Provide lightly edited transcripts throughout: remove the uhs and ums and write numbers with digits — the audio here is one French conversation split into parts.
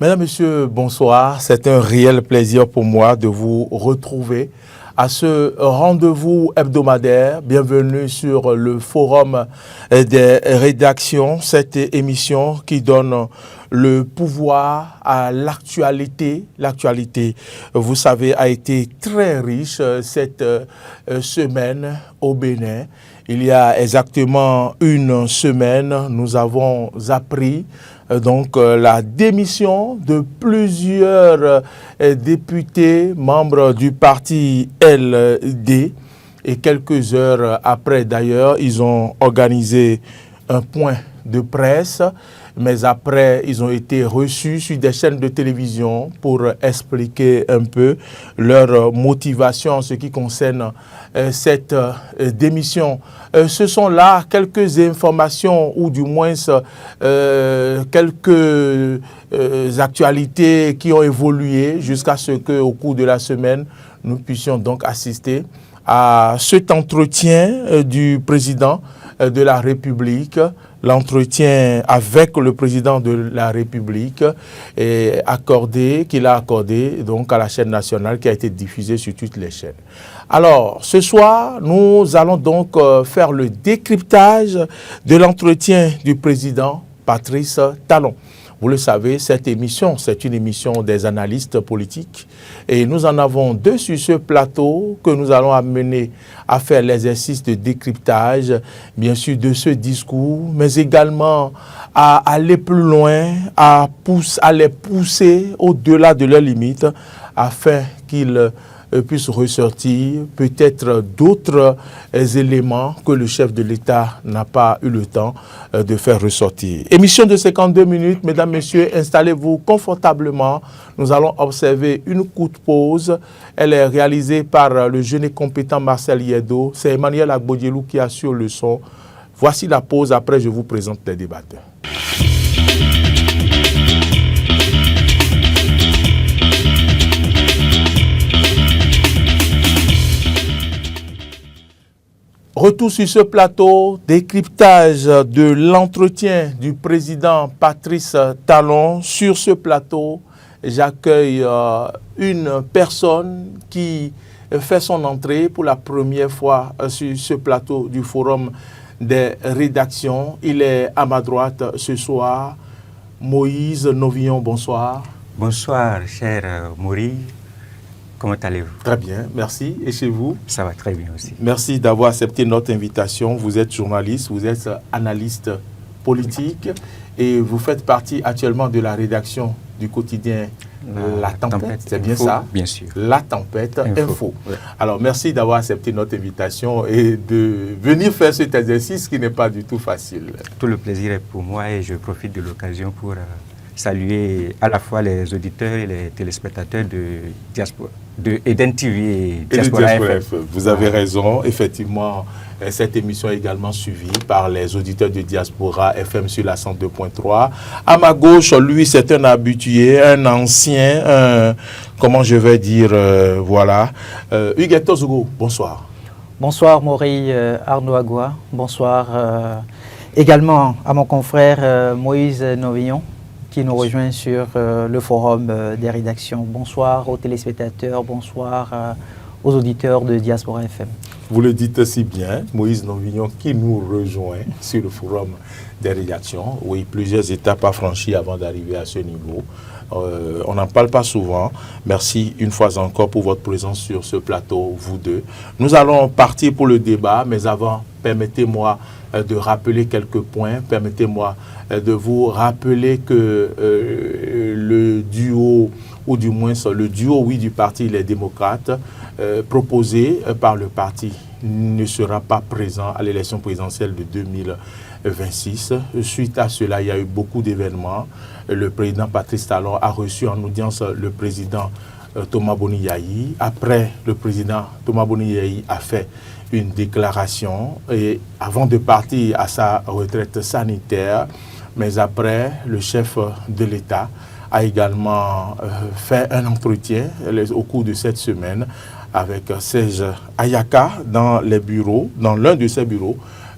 Mesdames, Messieurs, bonsoir. C'est un réel plaisir pour moi de vous retrouver à ce rendez-vous hebdomadaire. Bienvenue sur le forum des rédactions, cette émission qui donne le pouvoir à l'actualité. L'actualité, vous savez, a été très riche cette semaine au Bénin. Il y a exactement une semaine, nous avons appris la démission de plusieurs députés membres du parti LD. Et quelques heures après, d'ailleurs, ils ont organisé un point de presse. Mais après, ils ont été reçus sur des chaînes de télévision pour expliquer un peu leur motivation en ce qui concerne cette démission. Ce sont là quelques informations ou du moins quelques actualités qui ont évolué jusqu'à ce qu'au cours de la semaine, nous puissions donc assister à cet entretien du président de la République, l'entretien avec le président de la République qu'il a accordé donc à la chaîne nationale qui a été diffusée sur toutes les chaînes. Alors, ce soir, nous allons donc faire le décryptage de l'entretien du président Patrice Talon. Vous le savez, cette émission, c'est une émission des analystes politiques et nous en avons deux sur ce plateau que nous allons amener à faire l'exercice de décryptage, bien sûr, de ce discours, mais également à aller plus loin, à les pousser au-delà de leurs limites afin qu'ils puissent ressortir peut-être d'autres éléments que le chef de l'État n'a pas eu le temps de faire ressortir. Émission de 52 minutes, mesdames, messieurs, installez-vous confortablement. Nous allons observer une courte pause. Elle est réalisée par le jeune et compétent Marcel Yedo. C'est Emmanuel Agbodielou qui assure le son. Voici la pause, après je vous présente les débatteurs. Retour sur ce plateau, décryptage de l'entretien du président Patrice Talon. Sur ce plateau, j'accueille une personne qui fait son entrée pour la première fois sur ce plateau du forum des rédactions. Il est à ma droite ce soir, Moïse Novillon, bonsoir. Bonsoir, cher Maurice. Comment allez-vous? Très bien, merci. Et chez vous? Ça va très bien aussi. Merci d'avoir accepté notre invitation. Vous êtes journaliste, vous êtes analyste politique et vous faites partie actuellement de la rédaction du quotidien La Tempête. C'est bien ça? Bien sûr. La Tempête Info. Ouais. Alors, merci d'avoir accepté notre invitation et de venir faire cet exercice qui n'est pas du tout facile. Tout le plaisir est pour moi et je profite de l'occasion pour saluer à la fois les auditeurs et les téléspectateurs de Diaspora, de Eden TV et Diaspora FM. Vous avez raison, effectivement, cette émission est également suivie par les auditeurs de Diaspora FM sur la 102.3. À ma gauche, lui, c'est un habitué, un ancien, comment je vais dire, voilà. Huguetto Zogo, bonsoir. Bonsoir Maurice Arnaud Agua, bonsoir également à mon confrère Moïse Novillon, qui nous rejoint sur le forum des rédactions. Bonsoir aux téléspectateurs, bonsoir aux auditeurs de Diaspora FM. Vous le dites si bien, Moïse Novillon qui nous rejoint sur le forum des rédactions. Oui, plusieurs étapes à franchir avant d'arriver à ce niveau. On n'en parle pas souvent. Merci une fois encore pour votre présence sur ce plateau, vous deux. Nous allons partir pour le débat, mais avant, permettez-moi de rappeler quelques points. Permettez-moi de vous rappeler que le duo, ou du moins le duo, oui, du parti Les Démocrates, proposé par le parti, ne sera pas présent à l'élection présidentielle de 2026. Suite à cela, il y a eu beaucoup d'événements. Le président Patrice Talon a reçu en audience le président Thomas Boni-Yayi. Après, le président Thomas Boni-Yayi a fait une déclaration et avant de partir à sa retraite sanitaire, mais après, le chef de l'État a également fait un entretien au cours de cette semaine avec Serge Ayaka dans les bureaux, dans l'un de ses bureaux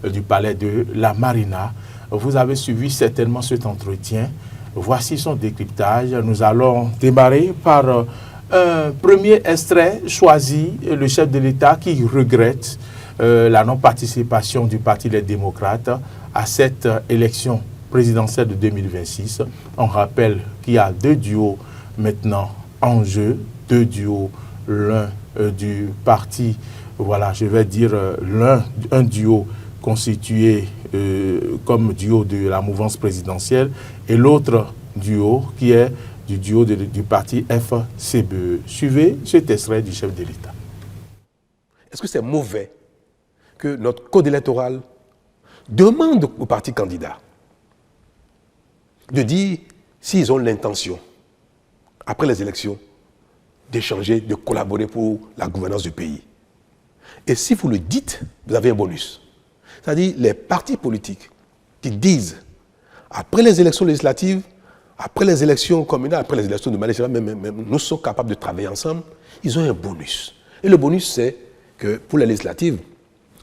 du palais de la Marina. Vous avez suivi certainement cet entretien. Voici son décryptage. Nous allons démarrer par un premier extrait choisi, le chef de l'État qui regrette la non-participation du Parti des démocrates à cette élection présidentielle de 2026. On rappelle qu'il y a 2 duos maintenant en jeu, 2 duos, l'un du parti, voilà, je vais dire un duo constitué comme duo de la mouvance présidentielle et l'autre duo qui est du duo du parti FCBE. Suivez cet extrait du chef de l'État. Est-ce que c'est mauvais que notre code électoral demande aux partis candidats de dire s'ils ont l'intention, après les élections, d'échanger, de collaborer pour la gouvernance du pays? Et si vous le dites, vous avez un bonus. C'est-à-dire les partis politiques qui disent, après les élections législatives, après les élections communales, après les élections de manière générale, même, nous sommes capables de travailler ensemble, ils ont un bonus. Et le bonus, c'est que pour les législatives,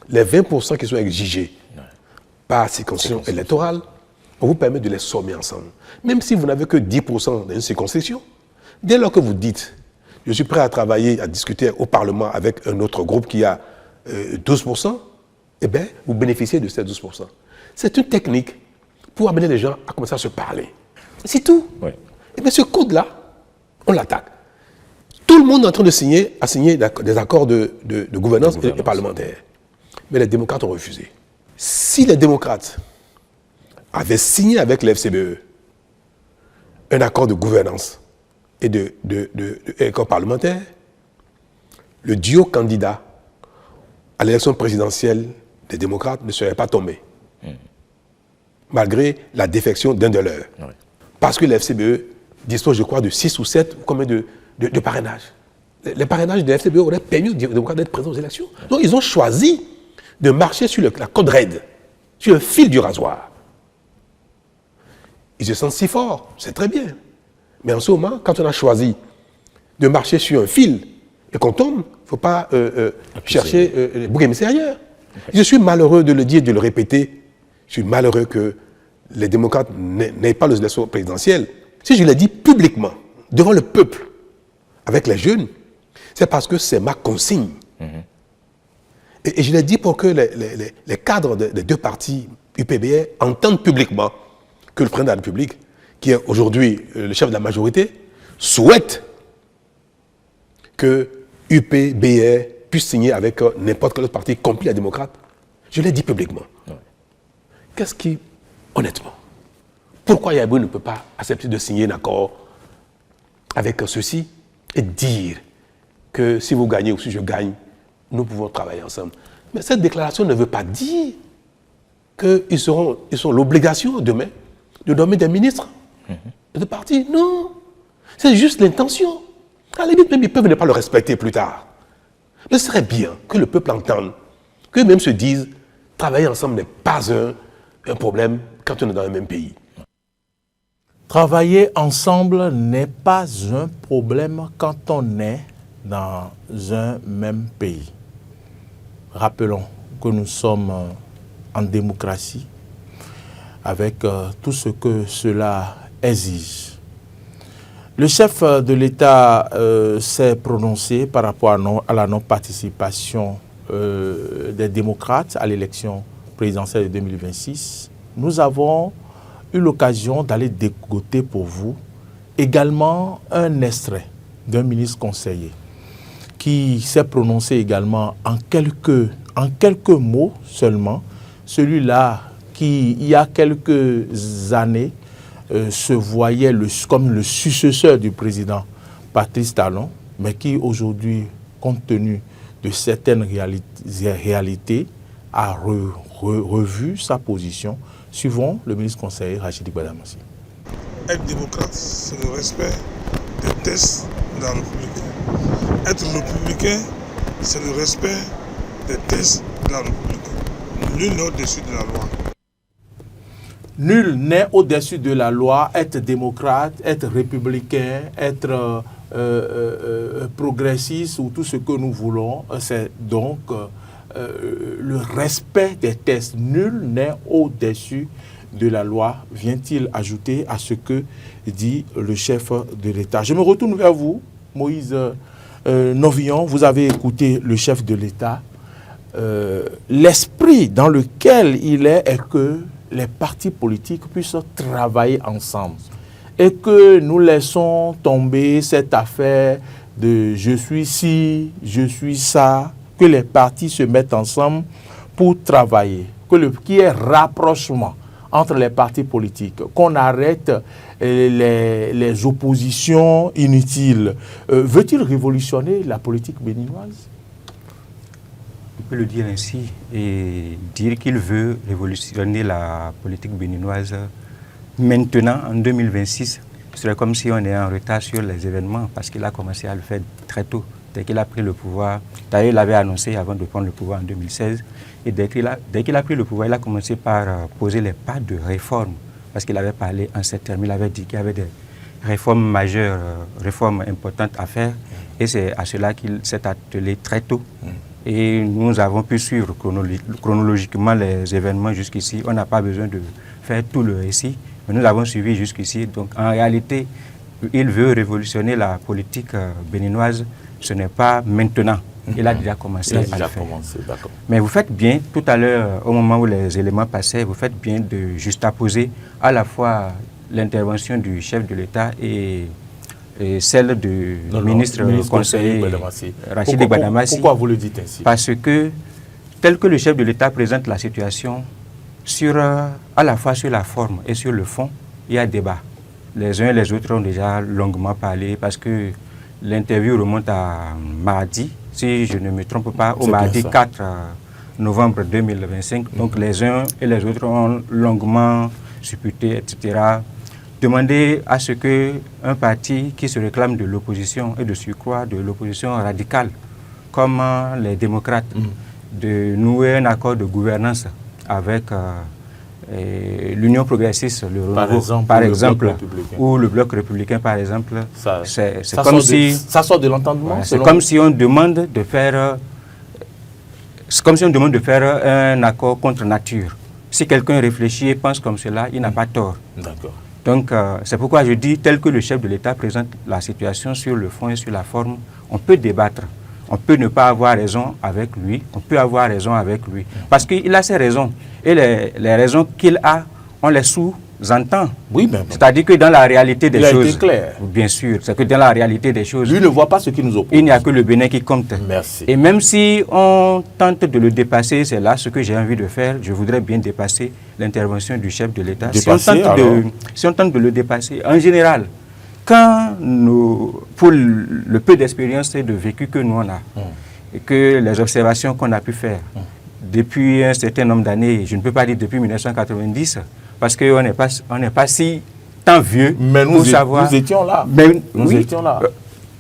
les 20% qui sont exigés par circonscription électorale, on vous permet de les sommer ensemble. Même si vous n'avez que 10% dans une circonscription, dès lors que vous dites, je suis prêt à travailler, à discuter au Parlement avec un autre groupe qui a 12%, eh bien, vous bénéficiez de ces 12%. C'est une technique pour amener les gens à commencer à se parler. C'est tout. Oui. Et bien, ce code-là, on l'attaque. Tout le monde est en train de signer des accords de gouvernance et parlementaire. Mais les démocrates ont refusé. Si les démocrates avaient signé avec le FCBE un accord de gouvernance et d'accord parlementaire, le duo candidat à l'élection présidentielle des démocrates ne serait pas tombé. Malgré la défection d'un de leurs. Oui. Parce que le FCBE dispose, je crois, de 6 ou 7 combien de parrainages. Les parrainages de FCBE auraient permis aux démocrates d'être présents aux élections. Donc ils ont choisi de marcher sur la corde raide, sur le fil du rasoir. Ils se sentent si forts, c'est très bien. Mais en ce moment, quand on a choisi de marcher sur un fil et qu'on tombe, il ne faut pas chercher les boucs émissaires ailleurs. Okay. Je suis malheureux de le dire et de le répéter. Je suis malheureux que les démocrates n'aient pas les élections présidentielles. Si je l'ai dit publiquement, devant le peuple, avec les jeunes, c'est parce que c'est ma consigne. Et je l'ai dit pour que les cadres des 2 partis UPBR entendent publiquement que le président de la République, qui est aujourd'hui le chef de la majorité, souhaite que UPBR puisse signer avec n'importe quel autre parti, compris les démocrates. Je l'ai dit publiquement. Ouais. Qu'est-ce qui, honnêtement, pourquoi Yabou ne peut pas accepter de signer un accord avec ceux-ci et dire que si vous gagnez ou si je gagne, nous pouvons travailler ensemble? Mais cette déclaration ne veut pas dire qu'ils ont l'obligation demain de nommer des ministres de partis. Non, c'est juste l'intention. À la limite, même ils peuvent ne pas le respecter plus tard. Mais ce serait bien que le peuple entende, qu'eux-mêmes se disent, travailler ensemble n'est pas un problème quand on est dans le même pays. Travailler ensemble n'est pas un problème quand on est dans un même pays. Rappelons que nous sommes en démocratie avec tout ce que cela exige. Le chef de l'État s'est prononcé par rapport à la non-participation des démocrates à l'élection présidentielle de 2026. Nous avons eu l'occasion d'aller dégoter pour vous également un extrait d'un ministre conseiller qui s'est prononcé également en quelques mots seulement, celui-là qui, il y a quelques années, se voyait comme le successeur du président Patrice Talon, mais qui aujourd'hui, compte tenu de certaines réalités, a revu sa position. Suivons le ministre conseiller Rachidi Gbadamassi. Être démocrate, c'est le respect des tests de la République. Être républicain, c'est le respect des tests de la République. Nul n'est au-dessus de la loi. Nul n'est au-dessus de la loi. Être démocrate, être républicain, être progressiste ou tout ce que nous voulons, c'est donc le respect des tests. Nul n'est au-dessus de la loi vient-il ajouter à ce que dit le chef de l'État? Je me retourne vers vous, Moïse Novillon. Vous avez écouté le chef de l'État. L'esprit dans lequel il est que les partis politiques puissent travailler ensemble et que nous laissons tomber cette affaire de je suis ci, je suis ça, que les partis se mettent ensemble pour travailler, qu'il y ait rapprochement entre les partis politiques, qu'on arrête les oppositions inutiles. Veut-il révolutionner la politique béninoise? On peut le dire ainsi et dire qu'il veut révolutionner la politique béninoise maintenant, en 2026. Ce serait comme si on est en retard sur les événements parce qu'il a commencé à le faire très tôt, dès qu'il a pris le pouvoir. D'ailleurs, il l'avait annoncé avant de prendre le pouvoir en 2016. Et dès qu'il a pris le pouvoir, il a commencé par poser les pas de réforme. Parce qu'il avait parlé en ces termes, il avait dit qu'il y avait des réformes majeures, réformes importantes à faire. Et c'est à cela qu'il s'est attelé très tôt. Et nous avons pu suivre chronologiquement les événements jusqu'ici. On n'a pas besoin de faire tout le récit, mais nous avons suivi jusqu'ici. Donc en réalité, il veut révolutionner la politique béninoise. Ce n'est pas maintenant. Il a déjà commencé à le faire. Mais vous faites bien, tout à l'heure, au moment où les éléments passaient, vous faites bien de juxtaposer à la fois l'intervention du chef de l'État et celle du ministre conseiller Rachid Gbadamassi. Pourquoi vous le dites ainsi? Parce que, tel que le chef de l'État présente la situation, à la fois sur la forme et sur le fond, il y a débat. Les uns et les autres ont déjà longuement parlé parce que l'interview remonte à mardi, si je ne me trompe pas, au mardi 4 novembre 2025. Donc les uns et les autres ont longuement supputé, etc., demandé à ce qu'un parti qui se réclame de l'opposition et de surcroît de l'opposition radicale, comme les démocrates, de nouer un accord de gouvernance avec l'Union progressiste, le Renouveau, par exemple, ou le Bloc républicain, par exemple. C'est comme si ça sort de l'entendement. C'est comme si on demande de faire un accord contre nature. Si quelqu'un réfléchit et pense comme cela, il n'a pas tort. D'accord. Donc, c'est pourquoi je dis, tel que le chef de l'État présente la situation sur le fond et sur la forme, on peut débattre. On peut ne pas avoir raison avec lui, on peut avoir raison avec lui. Parce qu'il a ses raisons. Et les raisons qu'il a, on les sous-entend. Oui, mais c'est-à-dire que dans la réalité des choses... Il a été clair. Bien sûr, c'est que dans la réalité des choses... Lui ne voit pas ce qui nous oppose. Il n'y a que le Bénin qui compte. Merci. Et même si on tente de le dépasser, c'est là ce que j'ai envie de faire. Je voudrais bien dépasser l'intervention du chef de l'État. Si on tente de le dépasser, en général, pour le peu d'expérience et de vécu que nous on a, et que les observations qu'on a pu faire depuis un certain nombre d'années, je ne peux pas dire depuis 1990, parce qu'on n'est pas si tant vieux pour savoir. Nous étions là. Nous étions là.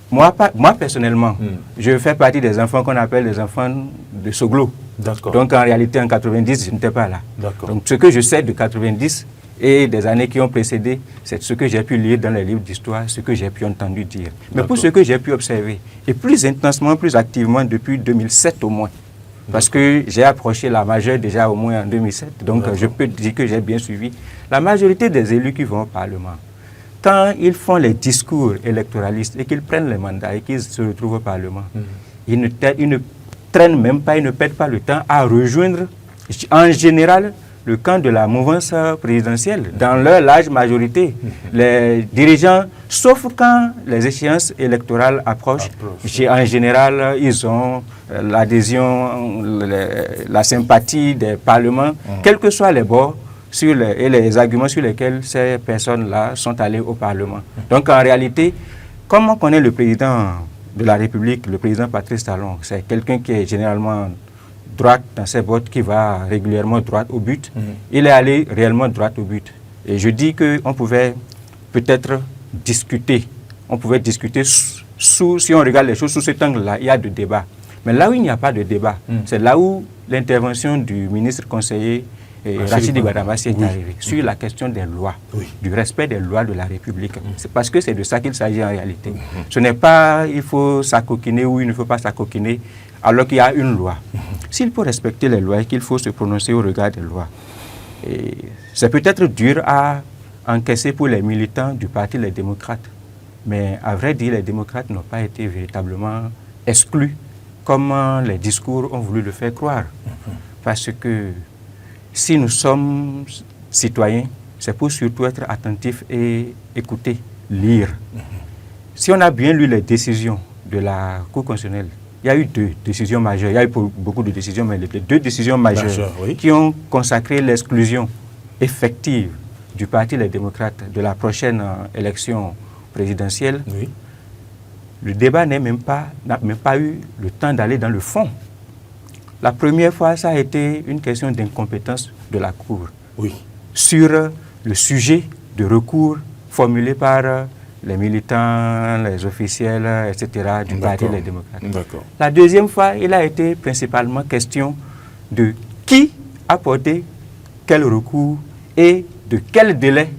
Moi, personnellement, je fais partie des enfants qu'on appelle les enfants de Soglo. Donc en réalité, en 90, je n'étais pas là. Donc ce que je sais de 90, et des années qui ont précédé, c'est ce que j'ai pu lire dans les livres d'histoire, ce que j'ai pu entendre dire. Mais pour ce que j'ai pu observer, et plus intensement, plus activement depuis 2007 au moins, parce que j'ai approché la majeure déjà au moins en 2007, donc je peux dire que j'ai bien suivi, la majorité des élus qui vont au Parlement, quand ils font les discours électoralistes et qu'ils prennent les mandats et qu'ils se retrouvent au Parlement, ils ne traînent même pas, ils ne perdent pas le temps à rejoindre, en général, le camp de la mouvance présidentielle, dans leur large majorité. Les dirigeants, sauf quand les échéances électorales approchent, en général, ils ont l'adhésion, la sympathie des parlements, quels que soient les bords et les arguments sur lesquels ces personnes-là sont allées au Parlement. Donc en réalité, comme on connaît le président de la République, le président Patrice Talon, c'est quelqu'un qui est généralement droite dans ses votes, qui va régulièrement droit au but. Il est allé réellement droit au but. Et je dis qu'on pouvait peut-être discuter. On pouvait discuter si on regarde les choses sous cet angle-là, il y a de débat. Mais là où il n'y a pas de débat, c'est là où l'intervention du ministre conseiller Rachid Gbadamassi est arrivée, sur la question des lois, du respect des lois de la République. C'est parce que c'est de ça qu'il s'agit en réalité. Ce n'est pas il faut s'acoquiner ou il ne faut pas s'acoquiner, alors qu'il y a une loi. S'il faut respecter les lois et qu'il faut se prononcer au regard des lois, Et c'est peut-être dur à encaisser pour les militants du Parti Les Démocrates. Mais à vrai dire, les démocrates n'ont pas été véritablement exclus comme les discours ont voulu le faire croire. Parce que si nous sommes citoyens, c'est pour surtout être attentifs et écouter, lire. Si on a bien lu les décisions de la Cour constitutionnelle, il y a eu 2 décisions majeures. Il y a eu beaucoup de décisions, mais les 2 décisions majeures qui ont consacré l'exclusion effective du Parti Les Démocrates de la prochaine élection présidentielle. Oui. Le débat n'a même pas eu le temps d'aller dans le fond. La première fois, ça a été une question d'incompétence de la Cour sur le sujet de recours formulé par les militants, les officiels, etc. du Parti Les Démocrates. La deuxième fois, il a été principalement question de qui a porté quel recours et de quel délai.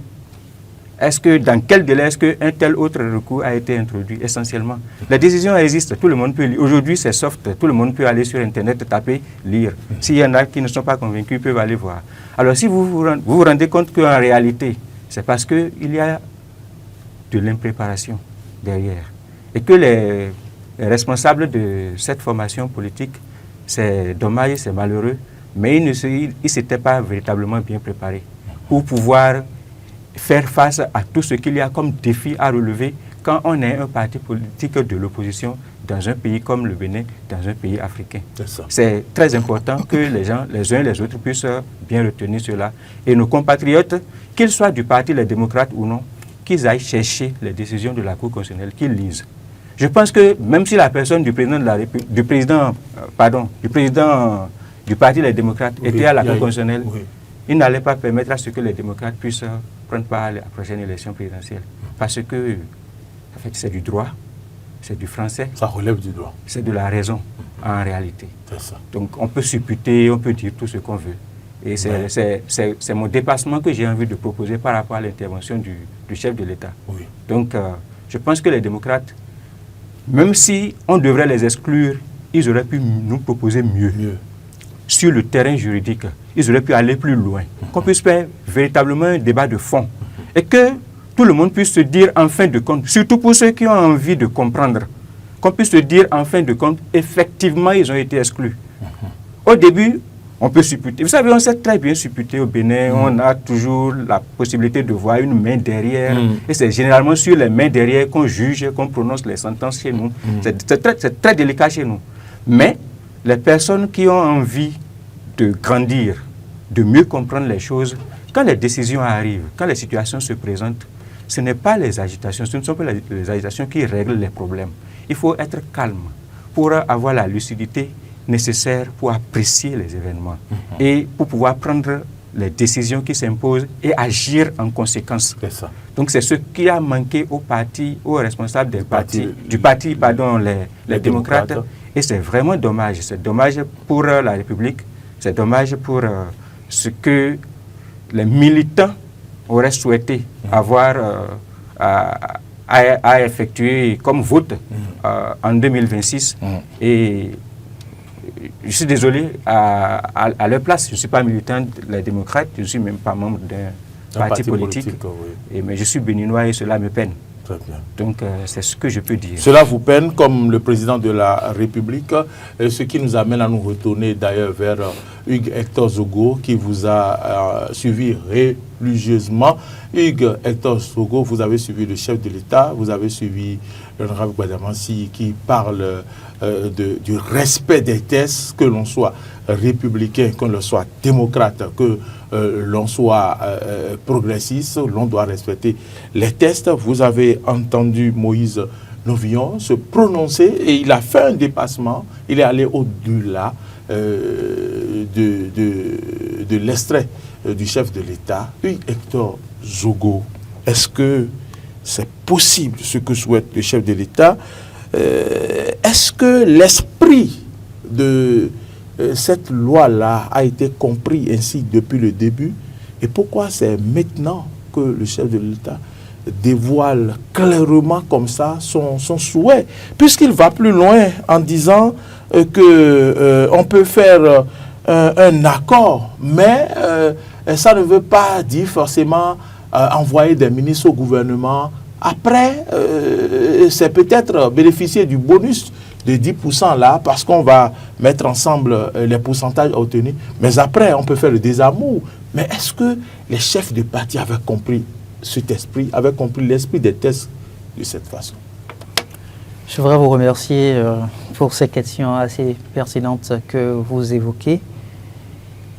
Dans quel délai est-ce qu'un tel autre recours a été introduit essentiellement? La décision existe, tout le monde peut lire. Aujourd'hui, c'est soft, tout le monde peut aller sur Internet, taper, lire. S'il y en a qui ne sont pas convaincus, ils peuvent aller voir. Alors, si vous vous rendez compte qu'en réalité, c'est parce qu'il y a de l'impréparation derrière. Et que les responsables de cette formation politique, c'est dommage, c'est malheureux, mais ils ne s'étaient pas véritablement bien préparés pour pouvoir faire face à tout ce qu'il y a comme défi à relever quand on est un parti politique de l'opposition dans un pays comme le Bénin, dans un pays africain. C'est très important que les gens, les uns et les autres, puissent bien retenir cela. Et nos compatriotes, qu'ils soient du Parti Les Démocrates ou non, qu'ils aillent chercher les décisions de la Cour constitutionnelle, qu'ils lisent. Je pense que même si la personne du président du Parti Les Démocrates était à la Cour constitutionnelle, il n'allait pas permettre à ce que les démocrates puissent prendre part à la prochaine élection présidentielle. Parce que, en fait, c'est du droit, c'est du français. Ça relève du droit. C'est de la raison, en réalité. C'est ça. Donc, on peut supputer, on peut dire tout ce qu'on veut. Et c'est mon dépassement que j'ai envie de proposer par rapport à l'intervention du chef de l'État. Donc, je pense que les démocrates, même si on devrait les exclure, ils auraient pu nous proposer mieux. Sur le terrain juridique, ils auraient pu aller plus loin, qu'on puisse faire véritablement un débat de fond et que tout le monde puisse se dire en fin de compte, surtout pour ceux qui ont envie de comprendre, qu'on puisse se dire en fin de compte, effectivement, ils ont été exclus. Au début, on peut supputer. Vous savez, on sait très bien supputer au Bénin, on a toujours la possibilité de voir une main derrière et c'est généralement sur les mains derrière qu'on juge, qu'on prononce les sentences chez nous. C'est très délicat chez nous. Mais les personnes qui ont envie de grandir, de mieux comprendre les choses, quand les décisions arrivent, quand les situations se présentent, ce n'est pas les agitations, ce ne sont pas les agitations qui règlent les problèmes. Il faut être calme pour avoir la lucidité nécessaire pour apprécier les événements et pour pouvoir prendre les décisions qui s'imposent et agir en conséquence. Donc c'est ce qui a manqué aux responsables des les démocrates. Et c'est vraiment dommage. C'est dommage pour la République, c'est dommage pour ce que les militants auraient souhaité avoir à effectuer comme vote en 2026. Et je suis désolé, à leur place, je ne suis pas militant des démocrates, je ne suis même pas membre d'un parti politique, mais je suis béninois et cela me peine. Très bien. Donc, c'est ce que je peux dire. Cela vous peine comme le président de la République, ce qui nous amène à nous retourner d'ailleurs vers Hugues Hector Zogo, qui vous a suivi religieusement. Hugues Hector Zogo, vous avez suivi le chef de l'État, vous avez suivi l'honorable Gbadamansi qui parle du respect des tests, que l'on soit républicain, que l'on soit démocrate, que l'on soit progressiste, l'on doit respecter les tests. Vous avez entendu Moïse Novillon se prononcer et il a fait un dépassement, il est allé au-delà de l'extrait du chef de l'État. Hugues Hector Zogo, est-ce que c'est possible ce que souhaite le chef de l'État? Est-ce que l'esprit de cette loi-là a été compris ainsi depuis le début? Et pourquoi c'est maintenant que le chef de l'État dévoile clairement comme ça son souhait? Puisqu'il va plus loin en disant qu'on peut faire un accord, mais ça ne veut pas dire forcément envoyer des ministres au gouvernement. Après, c'est peut-être bénéficier du bonus de 10% là, parce qu'on va mettre ensemble les pourcentages obtenus. Mais après, on peut faire le désamour. Mais est-ce que les chefs de parti avaient compris cet esprit, avaient compris l'esprit des tests de cette façon? Je voudrais vous remercier pour ces questions assez pertinentes que vous évoquez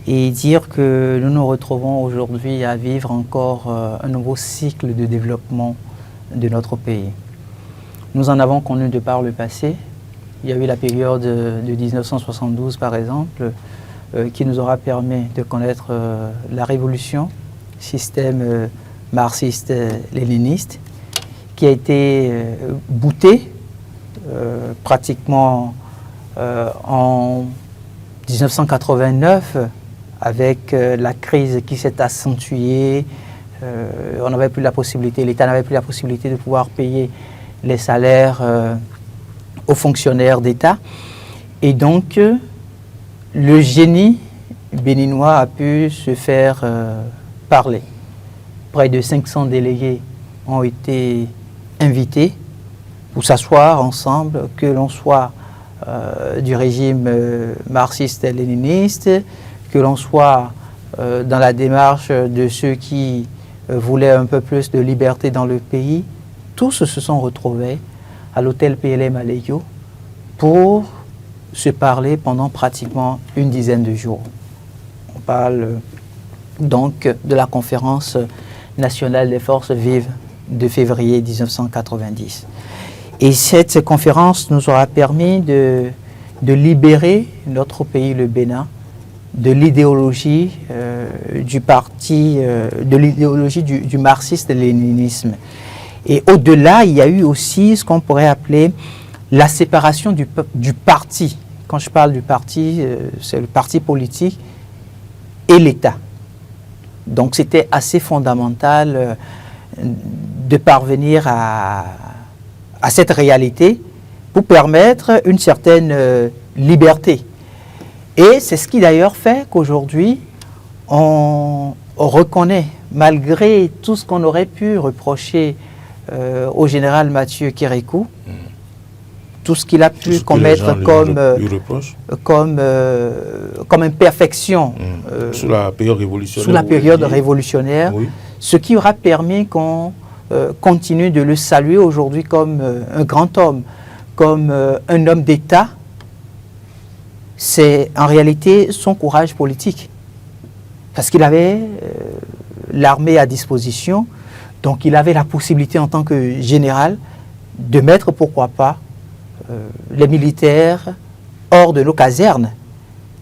et dire que nous nous retrouvons aujourd'hui à vivre encore un nouveau cycle de développement de notre pays. Nous en avons connu de par le passé. Il y a eu la période de 1972, par exemple, qui nous aura permis de connaître la révolution, système marxiste-léniniste, qui a été bouté pratiquement en 1989 avec la crise qui s'est accentuée. On n'avait plus la possibilité, l'État n'avait plus la possibilité de pouvoir payer les salaires aux fonctionnaires d'État. Et donc, le génie béninois a pu se faire parler. Près de 500 délégués ont été invités pour s'asseoir ensemble, que l'on soit du régime marxiste-léniniste, que l'on soit dans la démarche de ceux qui voulaient un peu plus de liberté dans le pays. Tous se sont retrouvés à l'hôtel PLM à Leyo pour se parler pendant pratiquement une dizaine de jours. On parle donc de la conférence nationale des forces vives de février 1990. Et cette conférence nous aura permis de libérer notre pays, le Bénin, de l'idéologie du parti, de l'idéologie du marxiste-léninisme. Et au-delà, il y a eu aussi ce qu'on pourrait appeler la séparation du parti. Quand je parle du parti, c'est le parti politique et l'État. Donc c'était assez fondamental de parvenir à cette réalité pour permettre une certaine liberté. Et c'est ce qui d'ailleurs fait qu'aujourd'hui, on reconnaît, malgré tout ce qu'on aurait pu reprocher au général Mathieu Kérékou, tout ce qu'il a pu commettre comme imperfection sous la période révolutionnaire, oui. Ce qui aura permis qu'on continue de le saluer aujourd'hui comme un grand homme, comme un homme d'État. C'est en réalité son courage politique, parce qu'il avait l'armée à disposition, donc il avait la possibilité en tant que général de mettre, pourquoi pas, les militaires hors de nos casernes.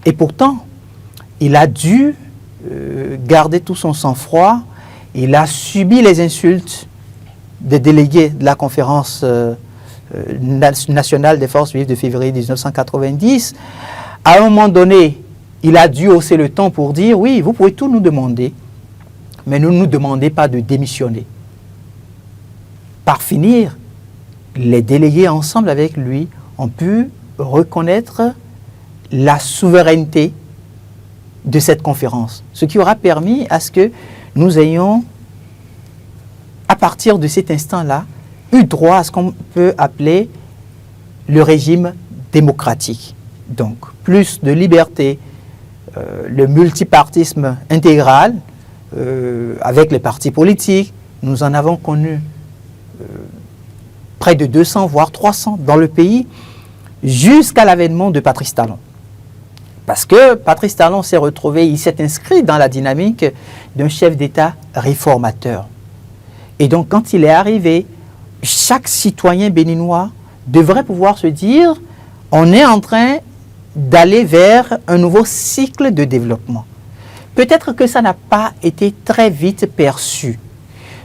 Et pourtant, il a dû garder tout son sang-froid. Il a subi les insultes des délégués de la conférence nationale des forces vives de février 1990. À un moment donné, il a dû hausser le ton pour dire « Oui, vous pouvez tout nous demander, mais ne nous demandez pas de démissionner. » Par finir, les délégués ensemble avec lui ont pu reconnaître la souveraineté de cette conférence, ce qui aura permis à ce que nous ayons, à partir de cet instant-là, eu droit à ce qu'on peut appeler le régime démocratique. Donc, plus de liberté, le multipartisme intégral, avec les partis politiques, nous en avons connu près de 200, voire 300 dans le pays, jusqu'à l'avènement de Patrice Talon. Parce que Patrice Talon s'est retrouvé, il s'est inscrit dans la dynamique d'un chef d'État réformateur. Et donc, quand il est arrivé, chaque citoyen béninois devrait pouvoir se dire « on est en train d'aller vers un nouveau cycle de développement ». Peut-être que ça n'a pas été très vite perçu.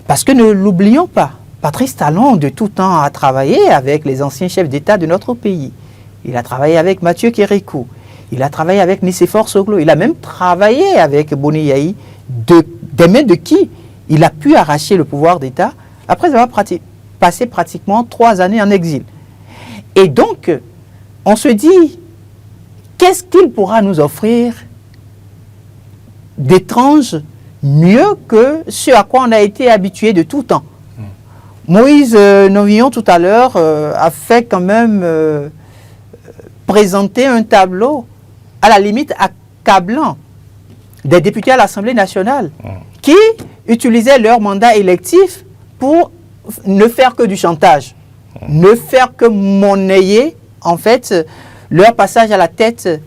Parce que ne l'oublions pas, Patrice Talon, de tout temps, a travaillé avec les anciens chefs d'État de notre pays. Il a travaillé avec Mathieu Kérékou. Il a travaillé avec Nicéphore Soglo. Il a même travaillé avec Boni Yahi, des mains de qui il a pu arracher le pouvoir d'État après avoir passé pratiquement 3 années en exil. Et donc, on se dit, qu'est-ce qu'il pourra nous offrir d'étrange mieux que ce à quoi on a été habitué de tout temps. Moïse Novillon, tout à l'heure, a fait quand même présenter un tableau à la limite accablant des députés à l'Assemblée nationale qui utilisaient leur mandat électif pour ne faire que du chantage, ne faire que monnayer en fait leur passage à la tête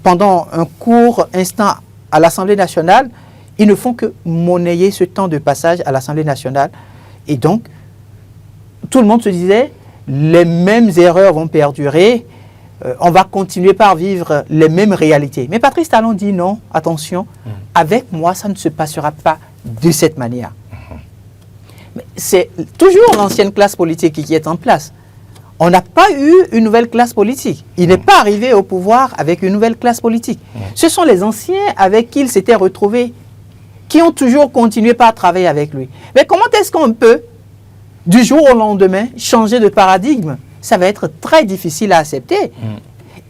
pendant un court instant à l'Assemblée nationale. Ils ne font que monnayer ce temps de passage à l'Assemblée nationale. Et donc, tout le monde se disait, les mêmes erreurs vont perdurer, on va continuer par vivre les mêmes réalités. Mais Patrice Talon dit non, attention, avec moi, ça ne se passera pas de cette manière. Mais c'est toujours l'ancienne classe politique qui est en place. On n'a pas eu une nouvelle classe politique. Il n'est pas arrivé au pouvoir avec une nouvelle classe politique. Ce sont les anciens avec qui il s'était retrouvé, qui ont toujours continué par travailler avec lui. Mais comment est-ce qu'on peut, du jour au lendemain, changer de paradigme? Ça va être très difficile à accepter.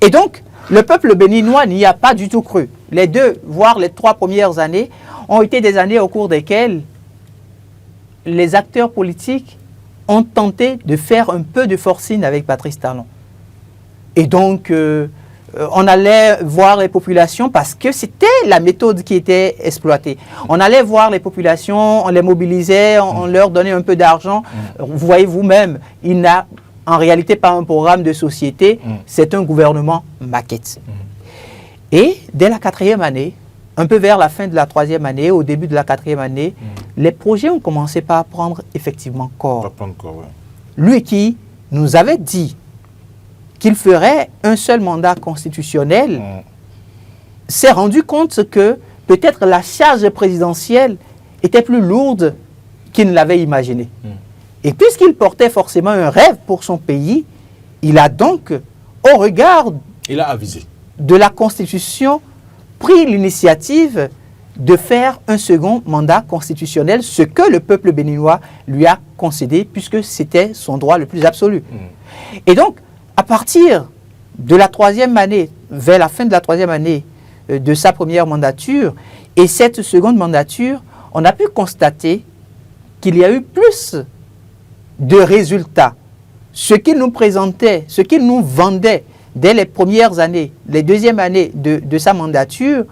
Et donc, le peuple béninois n'y a pas du tout cru. Les 2, voire les 3 premières années, ont été des années au cours desquelles les acteurs politiques ont tenté de faire un peu de forcing avec Patrice Talon. Et donc, on allait voir les populations parce que c'était la méthode qui était exploitée. On allait voir les populations, on les mobilisait, on leur donnait un peu d'argent. Vous voyez vous-même, il n'a en réalité pas un programme de société, c'est un gouvernement maquette. Et dès la 4e année, un peu vers la fin de la 3e année, au début de la 4e année, les projets ont commencé par prendre effectivement corps. Lui qui nous avait dit qu'il ferait un seul mandat constitutionnel, s'est rendu compte que peut-être la charge présidentielle était plus lourde qu'il ne l'avait imaginé. Et puisqu'il portait forcément un rêve pour son pays, il a donc, au regard de la Constitution, pris l'initiative de faire un second mandat constitutionnel, ce que le peuple béninois lui a concédé, puisque c'était son droit le plus absolu. Et donc, à partir de la 3e année, vers la fin de la 3e année de sa première mandature, et cette seconde mandature, on a pu constater qu'il y a eu plus de résultats. Ce qu'il nous présentait, ce qu'il nous vendait dès les premières années, les 2e années de sa mandature,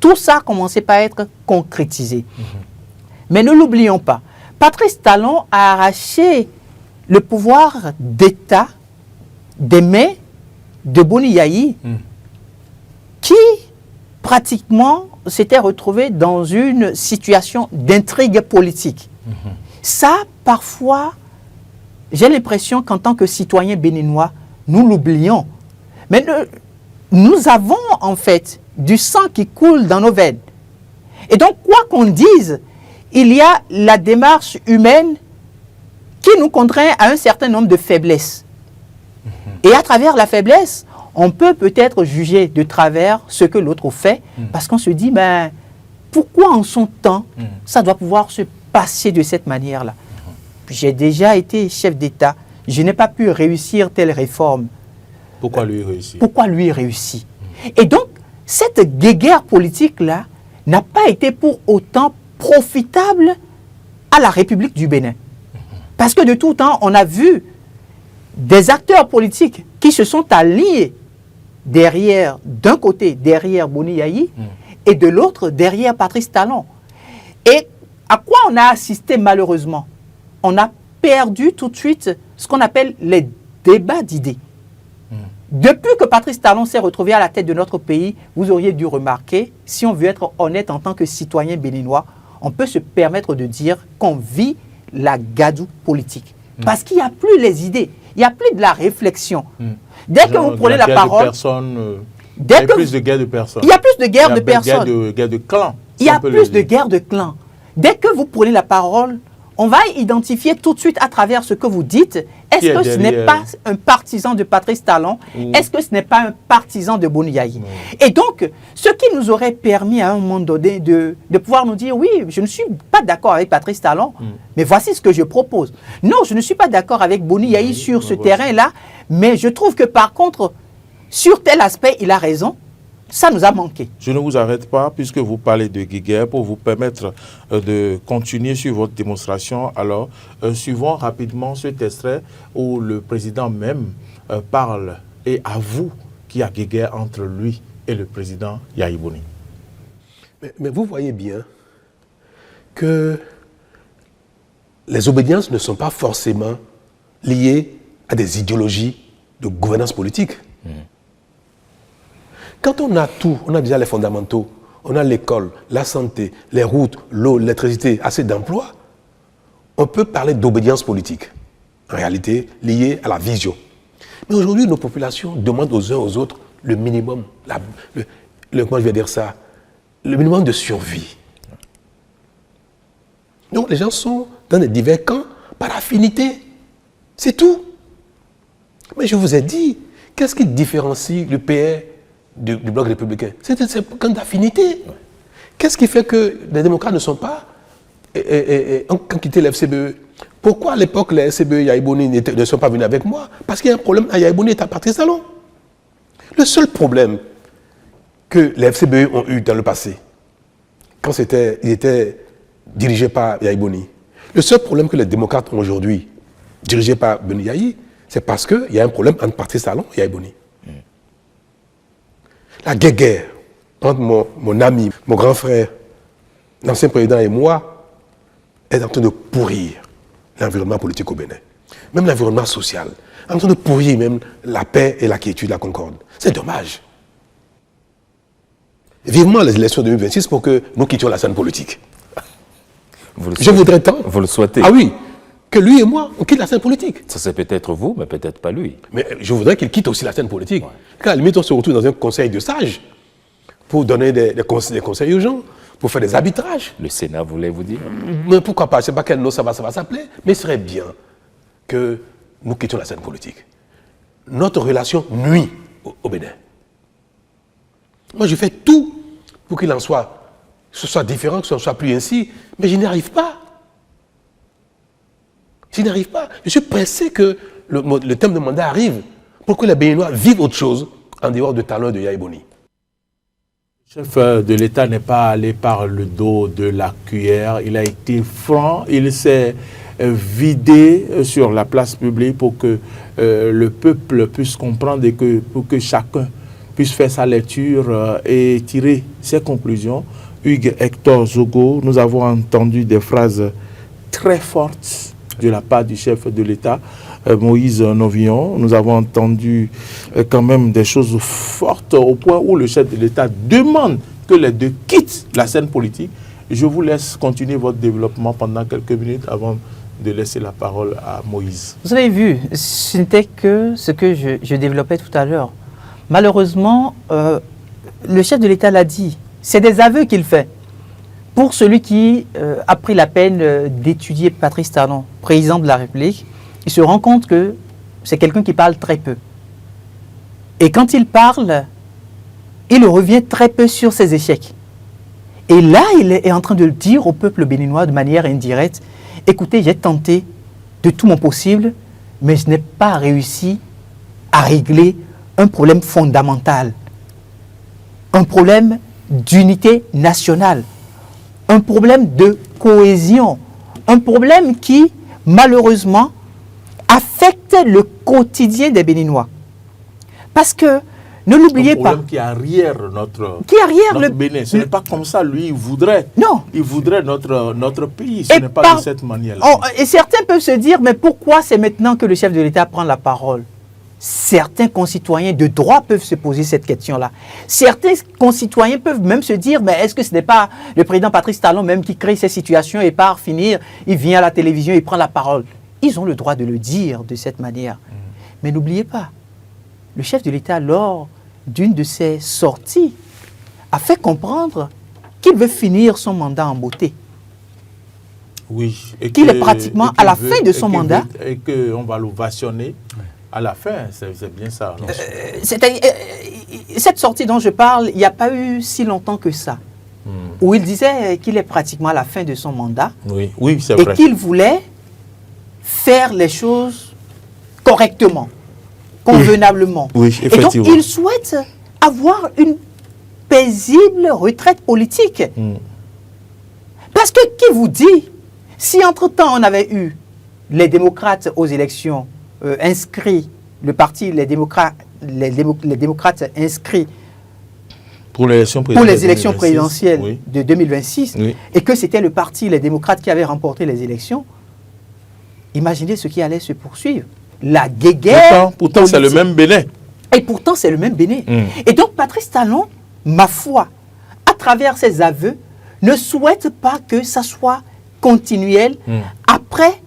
tout ça commençait par être concrétisé. Mais ne l'oublions pas, Patrice Talon a arraché le pouvoir d'État des mains de Boni Yayi, qui pratiquement s'était retrouvé dans une situation d'intrigue politique. Ça, parfois, j'ai l'impression qu'en tant que citoyens béninois, nous l'oublions. Mais nous avons en fait du sang qui coule dans nos veines. Et donc, quoi qu'on dise, il y a la démarche humaine qui nous contraint à un certain nombre de faiblesses. Et à travers la faiblesse, on peut peut-être juger de travers ce que l'autre fait, parce qu'on se dit, ben, pourquoi en son temps, ça doit pouvoir se passer de cette manière-là? J'ai déjà été chef d'État, je n'ai pas pu réussir telle réforme. Pourquoi lui réussit? Pourquoi lui réussit? Et donc, cette guéguerre politique-là n'a pas été pour autant profitable à la République du Bénin. Parce que de tout temps, on a vu des acteurs politiques qui se sont alliés derrière, d'un côté, derrière Boni Yayi, et de l'autre, derrière Patrice Talon. Et à quoi on a assisté malheureusement? On a perdu tout de suite ce qu'on appelle les débats d'idées. Depuis que Patrice Talon s'est retrouvé à la tête de notre pays, vous auriez dû remarquer, si on veut être honnête en tant que citoyen béninois, on peut se permettre de dire qu'on vit la gadoue politique. Parce qu'il n'y a plus les idées, il n'y a plus de la réflexion. Dès que vous prenez la parole... Il y a plus de guerre de personnes. Il y a plus de guerre de personnes. Il y a guerre de clans. Il y a plus de guerre de clans. Dès que vous prenez la parole, on va identifier tout de suite à travers ce que vous dites, est-ce que ce n'est pas un partisan de Patrice Talon? Est-ce que ce n'est pas un partisan de Boni Yayi? Et donc, ce qui nous aurait permis à un moment donné de pouvoir nous dire, oui, je ne suis pas d'accord avec Patrice Talon, mais voici ce que je propose. Non, je ne suis pas d'accord avec Boni Yayi sur ce terrain-là, mais je trouve que par contre, sur tel aspect, il a raison. Ça nous a manqué. Je ne vous arrête pas puisque vous parlez de Guéguerre pour vous permettre de continuer sur votre démonstration. Alors, suivons rapidement cet extrait où le président même parle et avoue qu'il y a Guéguerre entre lui et le président Yahya Boni. Mais vous voyez bien que les obédiences ne sont pas forcément liées à des idéologies de gouvernance politique. Quand on a tout, on a déjà les fondamentaux, on a l'école, la santé, les routes, l'eau, l'électricité, assez d'emplois, on peut parler d'obédience politique, en réalité liée à la vision. Mais aujourd'hui, nos populations demandent aux uns aux autres le minimum, comment je vais dire ça, le minimum de survie. Donc les gens sont dans des divers camps par affinité. C'est tout. Mais je vous ai dit, qu'est-ce qui différencie le PR du bloc républicain? C'est camp d'affinité. Qu'est-ce qui fait que les démocrates ne sont pas ont quitté la FCBE? Pourquoi à l'époque les FCBE Yahya Boni ne sont pas venus avec moi? Parce qu'il y a un problème, Yahya Boni est à Patrice Talon. Le seul problème que les FCBE ont eu dans le passé, quand ils étaient dirigés par Yahya Boni, le seul problème que les démocrates ont aujourd'hui, dirigés par Beni Yahi, c'est parce qu'il y a un problème entre Patrice Talon et Yahya Boni. La guerre entre mon ami, mon grand frère, l'ancien président et moi, est en train de pourrir l'environnement politique au Bénin. Même l'environnement social. En train de pourrir même la paix et la quiétude, la concorde. C'est dommage. Vivement les élections de 2026 pour que nous quittions la scène politique. Je voudrais tant. Vous le souhaitez? Ah oui, que lui et moi, on quitte la scène politique. Ça c'est peut-être vous, mais peut-être pas lui. Mais je voudrais qu'il quitte aussi la scène politique. Car à la limite, on se retrouve dans un conseil de sages pour donner des conseils aux gens, pour faire des arbitrages. Le Sénat voulait vous dire? Mais pourquoi pas? Je ne sais pas quel nom ça va s'appeler, mais il serait bien que nous quittions la scène politique. Notre relation nuit au Bénin. Moi, je fais tout pour qu'il en soit, que ce soit différent, que ce ne soit plus ainsi, mais je n'y arrive pas. Je n'y arrive pas. Je suis pressé que le terme de mandat arrive pour que les Béninois vivent autre chose en dehors de Talon et de Yahya Boni. Le chef de l'État n'est pas allé par le dos de la cuillère. Il a été franc, il s'est vidé sur la place publique pour que le peuple puisse comprendre et pour que chacun puisse faire sa lecture et tirer ses conclusions. Hugues Hector Zogo, nous avons entendu des phrases très fortes de la part du chef de l'État, Moïse Novillon. Nous avons entendu quand même des choses fortes au point où le chef de l'État demande que les deux quittent la scène politique. Je vous laisse continuer votre développement pendant quelques minutes avant de laisser la parole à Moïse. Vous avez vu, ce n'était que ce que je développais tout à l'heure. Malheureusement, le chef de l'État l'a dit, c'est des aveux qu'il fait. Pour celui qui a pris la peine d'étudier Patrice Talon, président de la République, il se rend compte que c'est quelqu'un qui parle très peu. Et quand il parle, il revient très peu sur ses échecs. Et là, il est en train de le dire au peuple béninois de manière indirecte, écoutez, j'ai tenté de tout mon possible, mais je n'ai pas réussi à régler un problème fondamental, un problème d'unité nationale, un problème de cohésion, un problème qui, malheureusement, affecte le quotidien des Béninois. Parce que, ne l'oubliez pas... Un problème qui arrière notre le Bénin. Ce n'est pas comme ça, lui, il voudrait. Non. Il voudrait notre pays. Ce n'est pas de cette manière-là. Et certains peuvent se dire, mais pourquoi c'est maintenant que le chef de l'État prend la parole? Certains concitoyens de droit peuvent se poser cette question-là. Certains concitoyens peuvent même se dire, mais est-ce que ce n'est pas le président Patrice Talon même qui crée ces situations et par finir, il vient à la télévision, il prend la parole. Ils ont le droit de le dire de cette manière. Mais n'oubliez pas, le chef de l'État, lors d'une de ses sorties, a fait comprendre qu'il veut finir son mandat en beauté. Oui. Qu'il est pratiquement à la fin de son mandat. Et qu'on va l'ovationner à la fin, c'est bien ça. Cette sortie dont je parle, il n'y a pas eu si longtemps que ça. Où il disait qu'il est pratiquement à la fin de son mandat. Oui, oui, c'est vrai. Et qu'il voulait faire les choses correctement, convenablement. Oui, effectivement. Et donc, il souhaite avoir paisible retraite politique. Parce que qui vous dit, si entre-temps on avait eu les démocrates aux élections inscrits, le parti, les démocrates inscrits pour les élections présidentielles de 2026, et que c'était le parti, les démocrates, qui avait remporté les élections, imaginez ce qui allait se poursuivre. La guéguerre. Pourtant c'est le même Bénin. Et pourtant, c'est le même Bénin. Et donc, Patrice Talon, ma foi, à travers ses aveux, ne souhaite pas que ça soit continuel après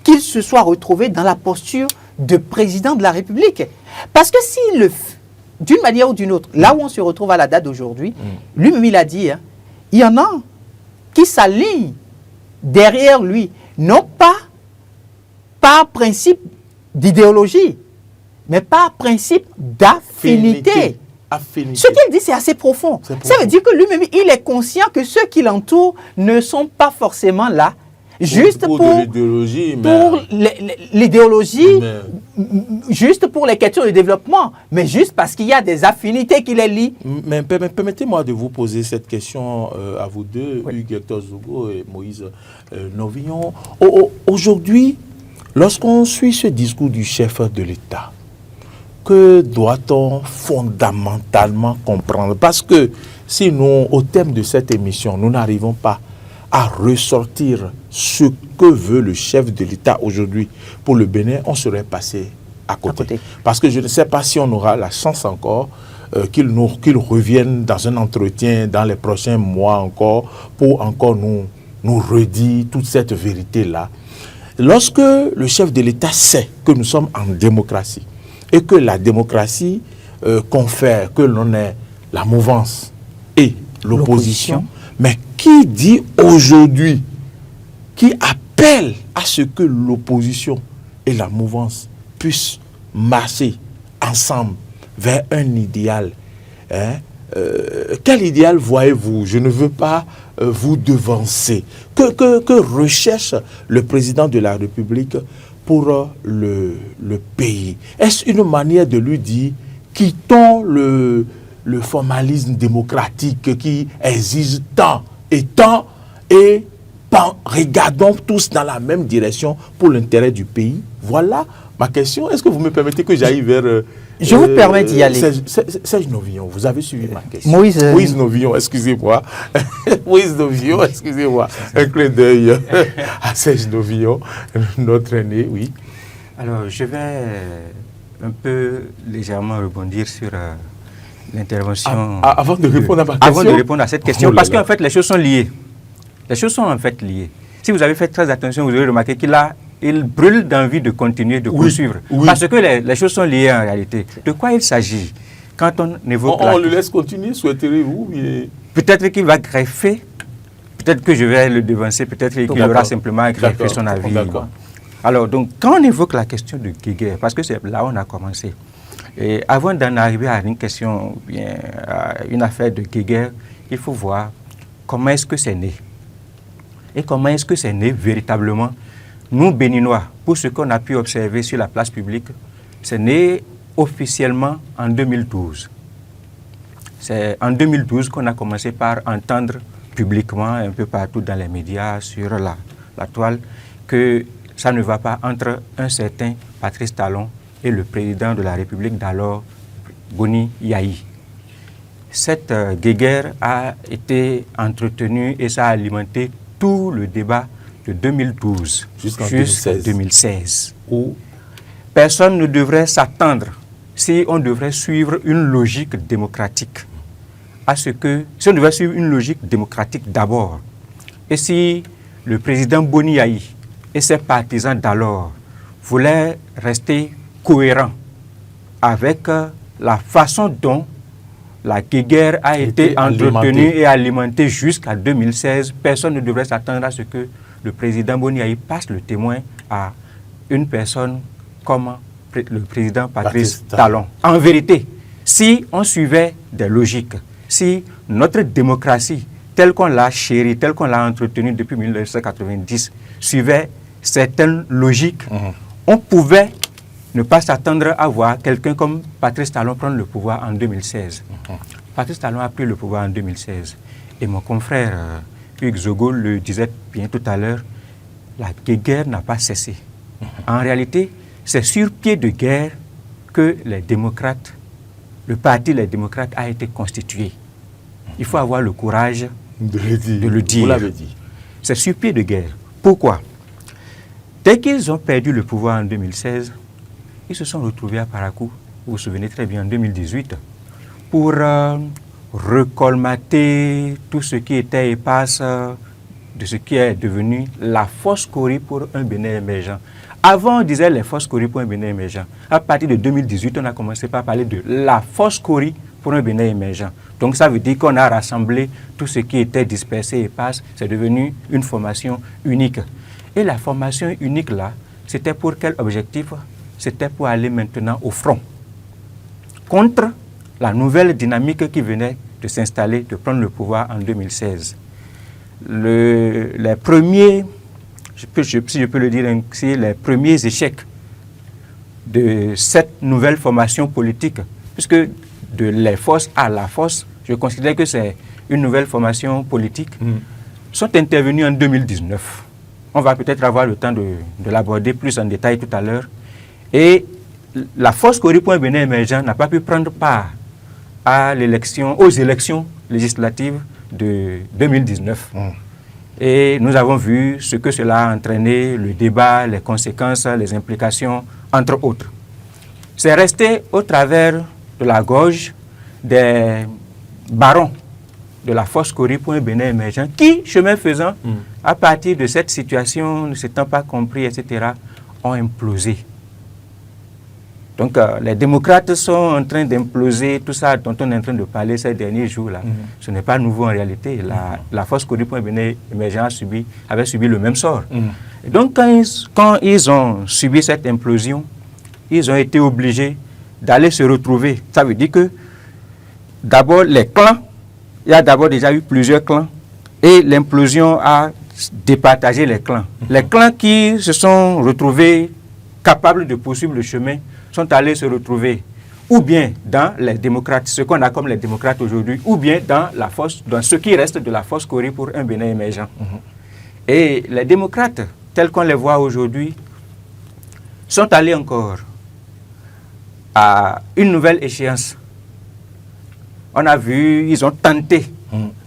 qu'il se soit retrouvé dans la posture de président de la République. Parce que s'il le fait, d'une manière ou d'une autre, là où on se retrouve à la date d'aujourd'hui, lui-même il a dit, hein, il y en a qui s'alignent derrière lui, non pas par principe d'idéologie, mais par principe d'affinité. Ce qu'il dit, c'est assez profond. Ça veut dire que lui-même, il est conscient que ceux qui l'entourent ne sont pas forcément là juste pour l'idéologie, juste pour les questions de développement, mais juste parce qu'il y a des affinités qui les lient. Mais permettez-moi de vous poser cette question à vous deux, Hugues Hector Zogo et Moïse Novillon. Aujourd'hui, lorsqu'on suit ce discours du chef de l'État, que doit-on fondamentalement comprendre? Parce que si nous, au thème de cette émission, nous n'arrivons pas à ressortir ce que veut le chef de l'État aujourd'hui pour le Bénin, on serait passé à côté. Parce que je ne sais pas si on aura la chance encore qu'il revienne dans un entretien dans les prochains mois encore pour encore nous redire toute cette vérité-là. Lorsque le chef de l'État sait que nous sommes en démocratie, et que la démocratie confère que l'on est la mouvance et l'opposition, mais qui dit aujourd'hui, qui appelle à ce que l'opposition et la mouvance puissent marcher ensemble vers un idéal, quel idéal voyez-vous? Je ne veux pas vous devancer. Que recherche le président de la République pour le pays? Est-ce une manière de lui dire quittons le formalisme démocratique qui exige tant et regardons tous dans la même direction pour l'intérêt du pays? Voilà ma question. Est-ce que vous me permettez que j'aille vers... Je vous permets d'y aller. Serge Novillon, vous avez suivi ma question. Moïse Novillon, excusez-moi. Moïse Novillon, excusez-moi. Un clin d'œil à Serge Novillon, notre aîné, oui. Alors, je vais un peu légèrement rebondir sur l'intervention... Avant de répondre à ma question. Avant de répondre à cette question, parce qu'en fait, les choses sont liées. Les choses sont en fait liées. Si vous avez fait très attention, vous avez remarqué qu'il brûle d'envie de continuer, de poursuivre. Parce que les choses sont liées en réalité. De quoi il s'agit quand on évoque... On le laisse continuer, souhaiterez-vous? Peut-être qu'il va greffer, peut-être que je vais le devancer, peut-être qu'il aura simplement greffé son avis. Alors, donc, quand on évoque la question de guéguerre, parce que c'est là où on a commencé, et avant d'en arriver à une question, bien, à une affaire de guéguerre, il faut voir comment est-ce que c'est né. Et comment est-ce que c'est né véritablement? Nous, Béninois, pour ce qu'on a pu observer sur la place publique, c'est né officiellement en 2012. C'est en 2012 qu'on a commencé par entendre publiquement, un peu partout dans les médias, sur la toile, que ça ne va pas entre un certain Patrice Talon et le président de la République d'alors, Boni Yayi. Cette guéguerre a été entretenue et ça a alimenté tout le débat de 2012 jusqu'en 2016, où personne ne devrait s'attendre, si on devrait suivre une logique démocratique, si on devait suivre une logique démocratique d'abord, et si le président Boni Yayi et ses partisans d'alors voulaient rester cohérents avec la façon dont la guéguerre a été entretenue et alimentée jusqu'à 2016, personne ne devrait s'attendre à ce que le président Boni Yayi passe le témoin à une personne comme le président Patrice Talon. En vérité, si on suivait des logiques, si notre démocratie, telle qu'on l'a chérie, telle qu'on l'a entretenue depuis 1990, suivait certaines logiques, on pouvait ne pas s'attendre à voir quelqu'un comme Patrice Talon prendre le pouvoir en 2016. Patrice Talon a pris le pouvoir en 2016. Et mon confrère Hugues Zogo le disait bien tout à l'heure, la guerre n'a pas cessé. En réalité, c'est sur pied de guerre que les démocrates, le parti Les Démocrates a été constitué. Il faut avoir le courage de le dire. Vous l'avez dit. C'est sur pied de guerre. Pourquoi? Dès qu'ils ont perdu le pouvoir en 2016, ils se sont retrouvés à Parakou, vous vous souvenez très bien, en 2018, pour recolmater tout ce qui était épaisse de ce qui est devenu la fosse Kori pour un Bénin émergent. Avant, on disait les fosses Kori pour un Bénin émergent. À partir de 2018, on a commencé par parler de la fosse Kori pour un Bénin émergent. Donc ça veut dire qu'on a rassemblé tout ce qui était dispersé et passe. C'est devenu une formation unique. Et la formation unique là, c'était pour quel objectif? C'était pour aller maintenant au front contre la nouvelle dynamique qui venait de s'installer, de prendre le pouvoir en 2016. Les premiers, si je peux le dire ainsi, les premiers échecs de cette nouvelle formation politique, puisque de les forces à la force, je considère que c'est une nouvelle formation politique, sont intervenus en 2019. On va peut-être avoir le temps de l'aborder plus en détail tout à l'heure. Et la force Kori pour un Bénin émergent n'a pas pu prendre part aux élections législatives de 2019. Et nous avons vu ce que cela a entraîné, le débat, les conséquences, les implications, entre autres. C'est resté au travers de la gorge des barons de la force Kori pour un Bénin émergent qui, chemin faisant, à partir de cette situation, ne s'étant pas compris, etc., ont implosé. Donc, les démocrates sont en train d'imploser tout ça dont on est en train de parler ces derniers jours-là. Ce n'est pas nouveau en réalité. La force Kori pour un Bénin émergent avait subi le même sort. Et donc, quand ils ont subi cette implosion, ils ont été obligés d'aller se retrouver. Ça veut dire que, d'abord, les clans, il y a d'abord déjà eu plusieurs clans, et l'implosion a départagé les clans. Les clans qui se sont retrouvés capables de poursuivre le chemin sont allés se retrouver ou bien dans les démocrates, ce qu'on a comme les démocrates aujourd'hui, ou bien dans ce qui reste de la force Kori pour un Bénin émergent. Et les démocrates, tels qu'on les voit aujourd'hui, sont allés encore à une nouvelle échéance. On a vu, ils ont tenté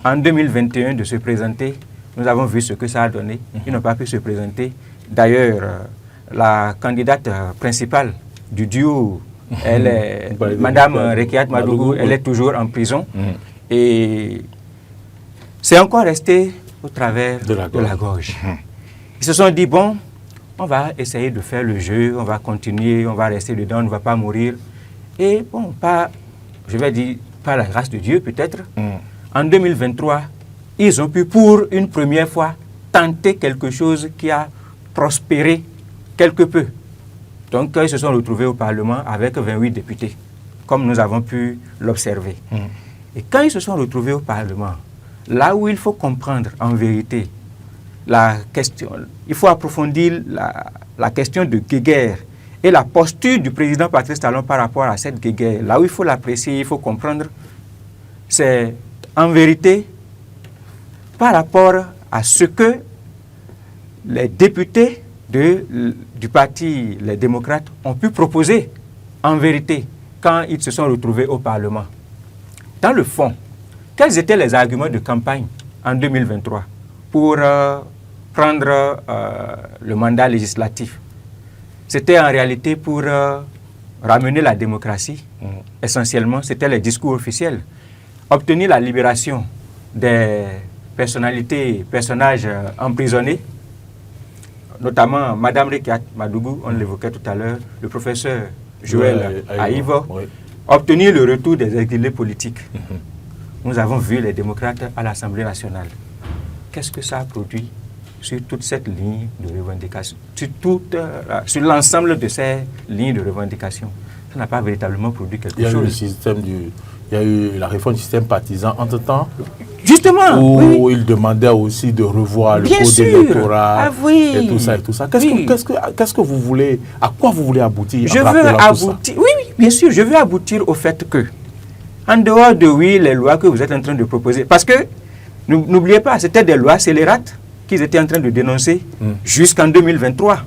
en 2021 de se présenter. Nous avons vu ce que ça a donné. Ils n'ont pas pu se présenter. D'ailleurs, la candidate principale du duo, elle est Madame Rekiat Madougou, elle est toujours en prison. Et c'est encore resté au travers de la gorge. Ils se sont dit, bon, on va essayer de faire le jeu, on va continuer, on va rester dedans, on ne va pas mourir. Et bon, je vais dire, par la grâce de Dieu peut-être, en 2023, ils ont pu pour une première fois tenter quelque chose qui a prospéré quelque peu. Donc ils se sont retrouvés au Parlement avec 28 députés, comme nous avons pu l'observer. Et quand ils se sont retrouvés au Parlement, là où il faut comprendre en vérité la question, il faut approfondir la question de guéguerre et la posture du président Patrice Talon par rapport à cette guéguerre. Là où il faut l'apprécier, il faut comprendre, c'est en vérité par rapport à ce que les députés du parti Les Démocrates ont pu proposer en vérité quand ils se sont retrouvés au Parlement. Dans le fond, quels étaient les arguments de campagne en 2023 pour prendre le mandat législatif? C'était en réalité pour ramener la démocratie. Essentiellement, c'était les discours officiels. Obtenir la libération des personnages emprisonnés, notamment Mme Rekiat Madougou, on l'évoquait tout à l'heure, le professeur Joël Aïvo, obtenir le retour des exilés politiques. Nous avons vu les démocrates à l'Assemblée nationale. Qu'est-ce que ça a produit sur toute cette ligne de revendication, sur l'ensemble de ces lignes de revendication? Ça n'a pas véritablement produit quelque chose. Il y a eu la réforme du système partisan entre-temps. Justement, où il demandait aussi de revoir le code électoral et tout ça et tout ça. Qu'est-ce que vous voulez, à quoi vous voulez aboutir? Je veux aboutir, oui, bien sûr, je veux aboutir au fait que, En dehors de, oui, les lois que vous êtes en train de proposer. Parce que, n'oubliez pas, c'était des lois scélérates qu'ils étaient en train de dénoncer jusqu'en 2023,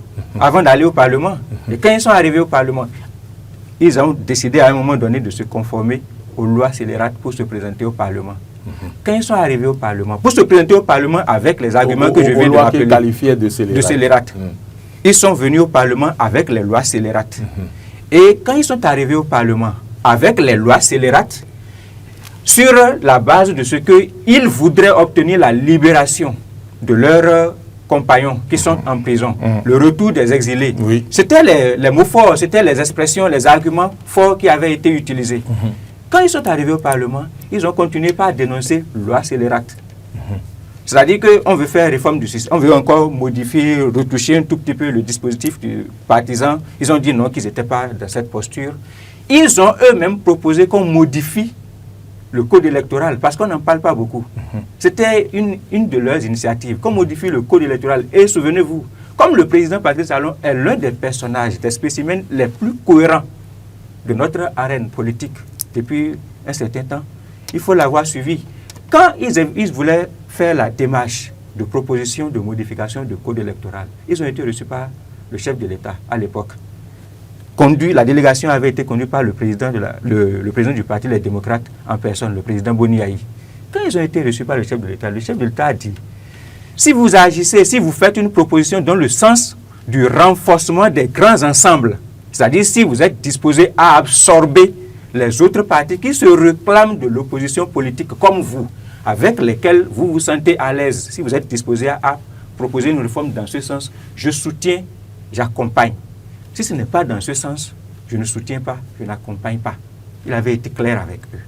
avant d'aller au Parlement. Et quand ils sont arrivés au Parlement, ils ont décidé à un moment donné de se conformer aux lois scélérates pour se présenter au Parlement. Quand ils sont arrivés au Parlement, pour se présenter au Parlement avec les arguments que je viens de rappeler, qualifiés de scélérates. Ils sont venus au Parlement avec les lois scélérates. Et quand ils sont arrivés au Parlement avec les lois scélérates, sur la base de ce qu'ils voudraient obtenir la libération de leurs compagnons qui sont en prison, le retour des exilés. Oui. C'était les mots forts, c'était les expressions, les arguments forts qui avaient été utilisés. Quand ils sont arrivés au Parlement, ils ont continué par dénoncer loi scélérate. C'est-à-dire qu'on veut faire réforme du système, on veut encore modifier, retoucher un tout petit peu le dispositif du partisan. Ils ont dit non, qu'ils n'étaient pas dans cette posture. Ils ont eux-mêmes proposé qu'on modifie le code électoral, parce qu'on n'en parle pas beaucoup. C'était une de leurs initiatives, qu'on modifie le code électoral. Et souvenez-vous, comme le président Patrice Talon est l'un des personnages, des spécimens les plus cohérents de notre arène politique depuis un certain temps, il faut l'avoir suivi. Quand ils voulaient faire la démarche de proposition de modification du code électoral, ils ont été reçus par le chef de l'État à l'époque. La délégation avait été conduite par le président du Parti Les Démocrates en personne, le président Boni Aï. Quand ils ont été reçus par le chef de l'État a dit, si vous agissez, si vous faites une proposition dans le sens du renforcement des grands ensembles, c'est-à-dire si vous êtes disposé à absorber les autres partis qui se réclament de l'opposition politique comme vous, avec lesquels vous vous sentez à l'aise, si vous êtes disposé à proposer une réforme dans ce sens, je soutiens, j'accompagne. Si ce n'est pas dans ce sens, je ne soutiens pas, je n'accompagne pas. Il avait été clair avec eux.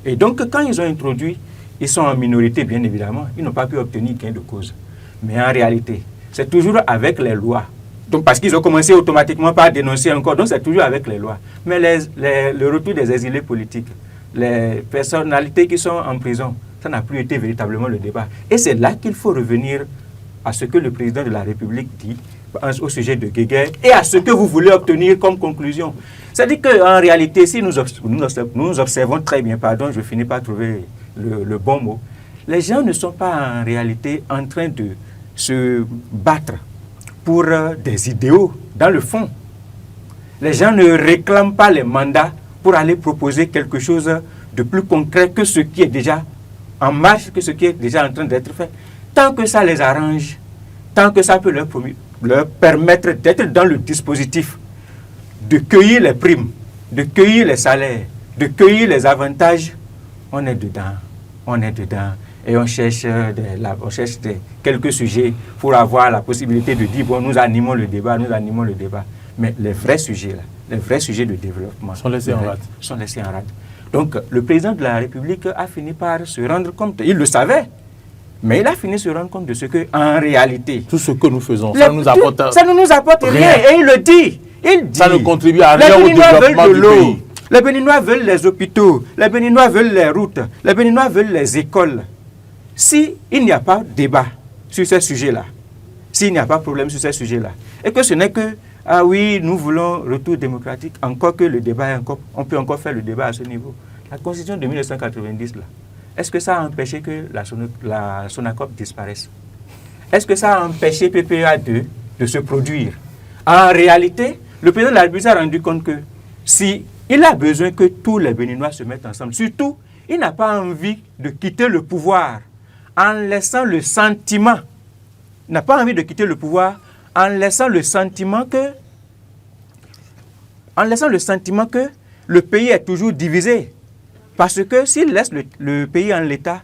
Et donc, quand ils ont introduit, ils sont en minorité, bien évidemment, ils n'ont pas pu obtenir gain de cause. Mais en réalité, c'est toujours avec les lois. Donc, parce qu'ils ont commencé automatiquement par dénoncer encore, donc c'est toujours avec les lois. Mais le retour des exilés politiques, les personnalités qui sont en prison, ça n'a plus été véritablement le débat. Et c'est là qu'il faut revenir à ce que le président de la République dit au sujet de Guéguerre et à ce que vous voulez obtenir comme conclusion. C'est-à-dire qu'en réalité, si nous observons très bien, pardon, je finis par trouver le bon mot, les gens ne sont pas en réalité en train de se battre pour des idéaux dans le fond. Les gens ne réclament pas les mandats pour aller proposer quelque chose de plus concret que ce qui est déjà en marche, que ce qui est déjà en train d'être fait. Tant que ça les arrange, tant que ça peut leur permettre d'être dans le dispositif de cueillir les primes, de cueillir les salaires, de cueillir les avantages, on est dedans. Et on cherche quelques sujets pour avoir la possibilité de dire, bon, nous animons le débat. Mais les vrais sujets, là, les vrais sujets de développement sont laissés en rade. Donc, le président de la République a fini par se rendre compte, il le savait, mais il a fini de se rendre compte de ce qu'en réalité... Tout ce que nous faisons, ça ne nous apporte rien. Et il le dit. Il dit, ça ne contribue à rien au développement du pays. Les Béninois veulent les hôpitaux, les Béninois veulent les routes, les Béninois veulent les écoles. S'il n'y a pas de débat sur ces sujets-là, s'il n'y a pas de problème sur ces sujets-là, et que ce n'est que, ah oui, nous voulons retour démocratique, encore que le débat, on peut encore faire le débat à ce niveau. La Constitution de 1990, là, est-ce que ça a empêché que la SONACOP disparaisse? Est-ce que ça a empêché PPA2 de se produire? En réalité, le président de la République s'est rendu compte que si il a besoin que tous les Béninois se mettent ensemble, surtout, il n'a pas envie de quitter le pouvoir en laissant le sentiment, il n'a pas envie de quitter le pouvoir en laissant le sentiment que le pays est toujours divisé. Parce que s'il laisse le pays en l'état,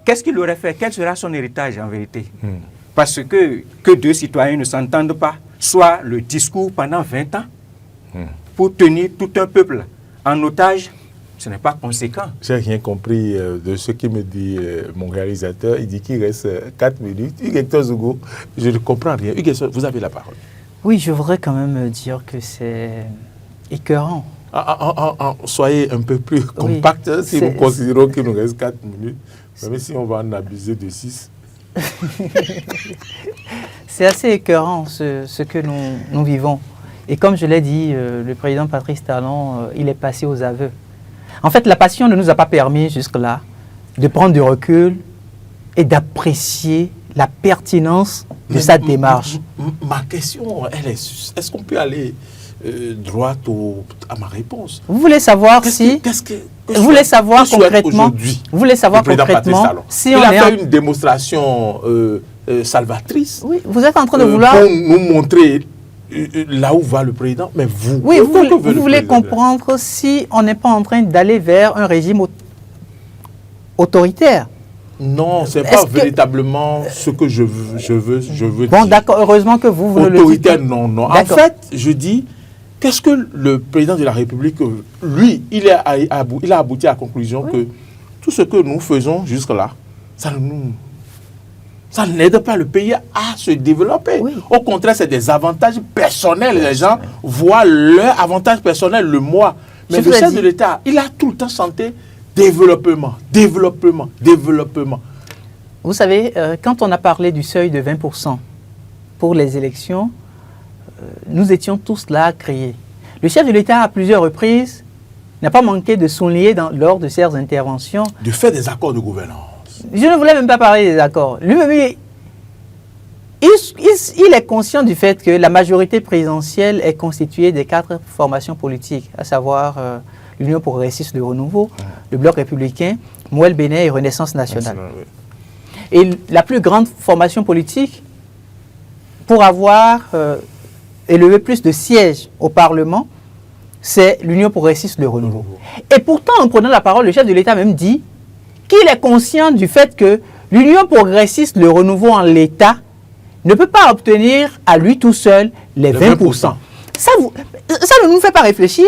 qu'est-ce qu'il aurait fait? Quel sera son héritage en vérité? Parce que deux citoyens ne s'entendent pas, soit le discours pendant 20 ans, pour tenir tout un peuple en otage, ce n'est pas conséquent. J'ai rien compris de ce que me dit mon réalisateur. Il dit qu'il reste 4 minutes. Hugues Zougo, je ne comprends rien. Hugues, vous avez la parole. Oui, je voudrais quand même dire que c'est écœurant. Soyez un peu plus compact si nous considérons qu'il nous reste 4 minutes. Même si on va en abuser de 6. C'est assez écœurant ce que nous vivons. Et comme je l'ai dit, le président Patrice Talon, il est passé aux aveux. En fait, la passion ne nous a pas permis jusque-là de prendre du recul et d'apprécier la pertinence de sa démarche. Ma question, elle est-ce qu'on peut aller droit à ma réponse? Vous voulez savoir si... Vous voulez savoir concrètement... Vous voulez savoir concrètement si il a fait une démonstration salvatrice. Oui, vous êtes en train de vouloir... Pour nous montrer là où va le président, mais vous... Oui, vous voulez comprendre si on n'est pas en train d'aller vers un régime autoritaire. Non, ce n'est pas véritablement ce que je veux dire. Bon, d'accord, heureusement que vous ne le dites pas. Autoritaire, non. En fait, je dis, qu'est-ce que le président de la République, lui, il a abouti à la conclusion que tout ce que nous faisons jusque-là, ça n'aide pas le pays à se développer. Oui. Au contraire, c'est des avantages personnels. Les gens voient leur avantage personnel le mois. Mais le chef de l'État, il a tout le temps chanté développement. Vous savez, quand on a parlé du seuil de 20% pour les élections, nous étions tous là à crier. Le chef de l'État, à plusieurs reprises, n'a pas manqué de souligner lors de ses interventions... De faire des accords de gouvernance. Je ne voulais même pas parler des accords. Lui-même, il est conscient du fait que la majorité présidentielle est constituée des 4 formations politiques, à savoir l'Union progressiste de renouveau, le Bloc républicain, Mouel Bénin et Renaissance nationale. Et la plus grande formation politique, pour avoir élevé plus de sièges au Parlement, c'est l'Union progressiste de renouveau. Et pourtant, en prenant la parole, le chef de l'État même dit qu'il est conscient du fait que l'Union progressiste, le renouveau en l'État, ne peut pas obtenir à lui tout seul les 20%. Ça ne nous fait pas réfléchir.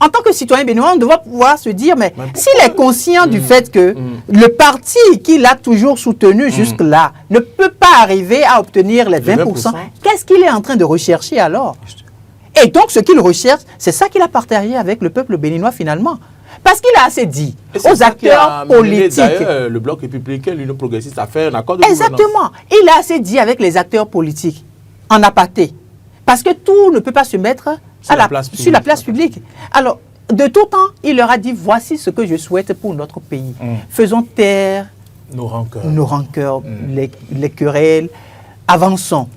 En tant que citoyen béninois, on doit pouvoir se dire, mais s'il est conscient du fait que le parti qu'il a toujours soutenu jusque-là ne peut pas arriver à obtenir les 20%, qu'est-ce qu'il est en train de rechercher alors? Et donc, ce qu'il recherche, c'est ça qu'il a partagé avec le peuple béninois finalement. Parce qu'il a assez dit aux acteurs politiques. D'ailleurs, le Bloc républicain, l'Union progressiste a fait un accord de gouvernance. Exactement. Il a assez dit avec les acteurs politiques en aparté. Parce que tout ne peut pas se mettre sur la place publique. Alors, de tout temps, il leur a dit, voici ce que je souhaite pour notre pays. Faisons taire nos rancœurs, les querelles. Avançons.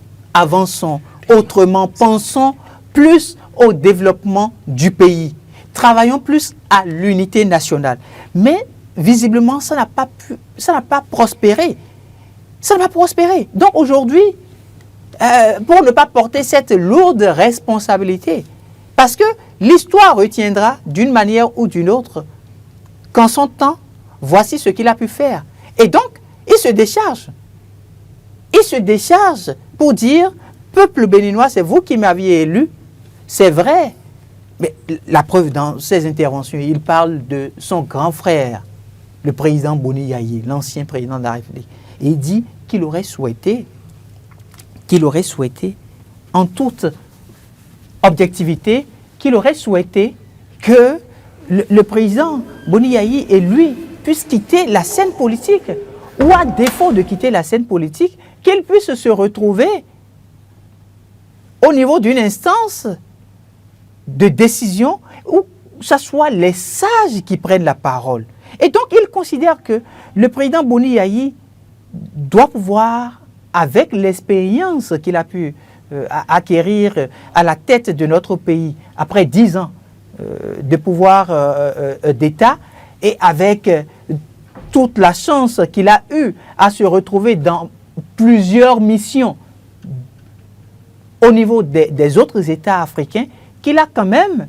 Autrement, pensons plus au développement du pays. Travaillons plus à l'unité nationale. Mais, visiblement, ça n'a pas prospéré. Donc, aujourd'hui, pour ne pas porter cette lourde responsabilité, parce que l'histoire retiendra d'une manière ou d'une autre qu'en son temps, voici ce qu'il a pu faire. Et donc, il se décharge. Il se décharge pour dire, peuple béninois, c'est vous qui m'aviez élu, c'est vrai. Mais la preuve dans ses interventions, il parle de son grand frère, le président Boni Yayi, l'ancien président de la République. Et il dit qu'il aurait souhaité, en toute objectivité, qu'il aurait souhaité que le président Boni Yayi et lui puissent quitter la scène politique, ou à défaut de quitter la scène politique, qu'ils puissent se retrouver au niveau d'une instance de décision où ce soit les sages qui prennent la parole. Et donc, il considère que le président Boni Yayi doit pouvoir, avec l'expérience qu'il a pu acquérir à la tête de notre pays, après 10 ans de pouvoir d'État, et avec toute la chance qu'il a eue à se retrouver dans plusieurs missions au niveau des autres États africains, qu'il a quand même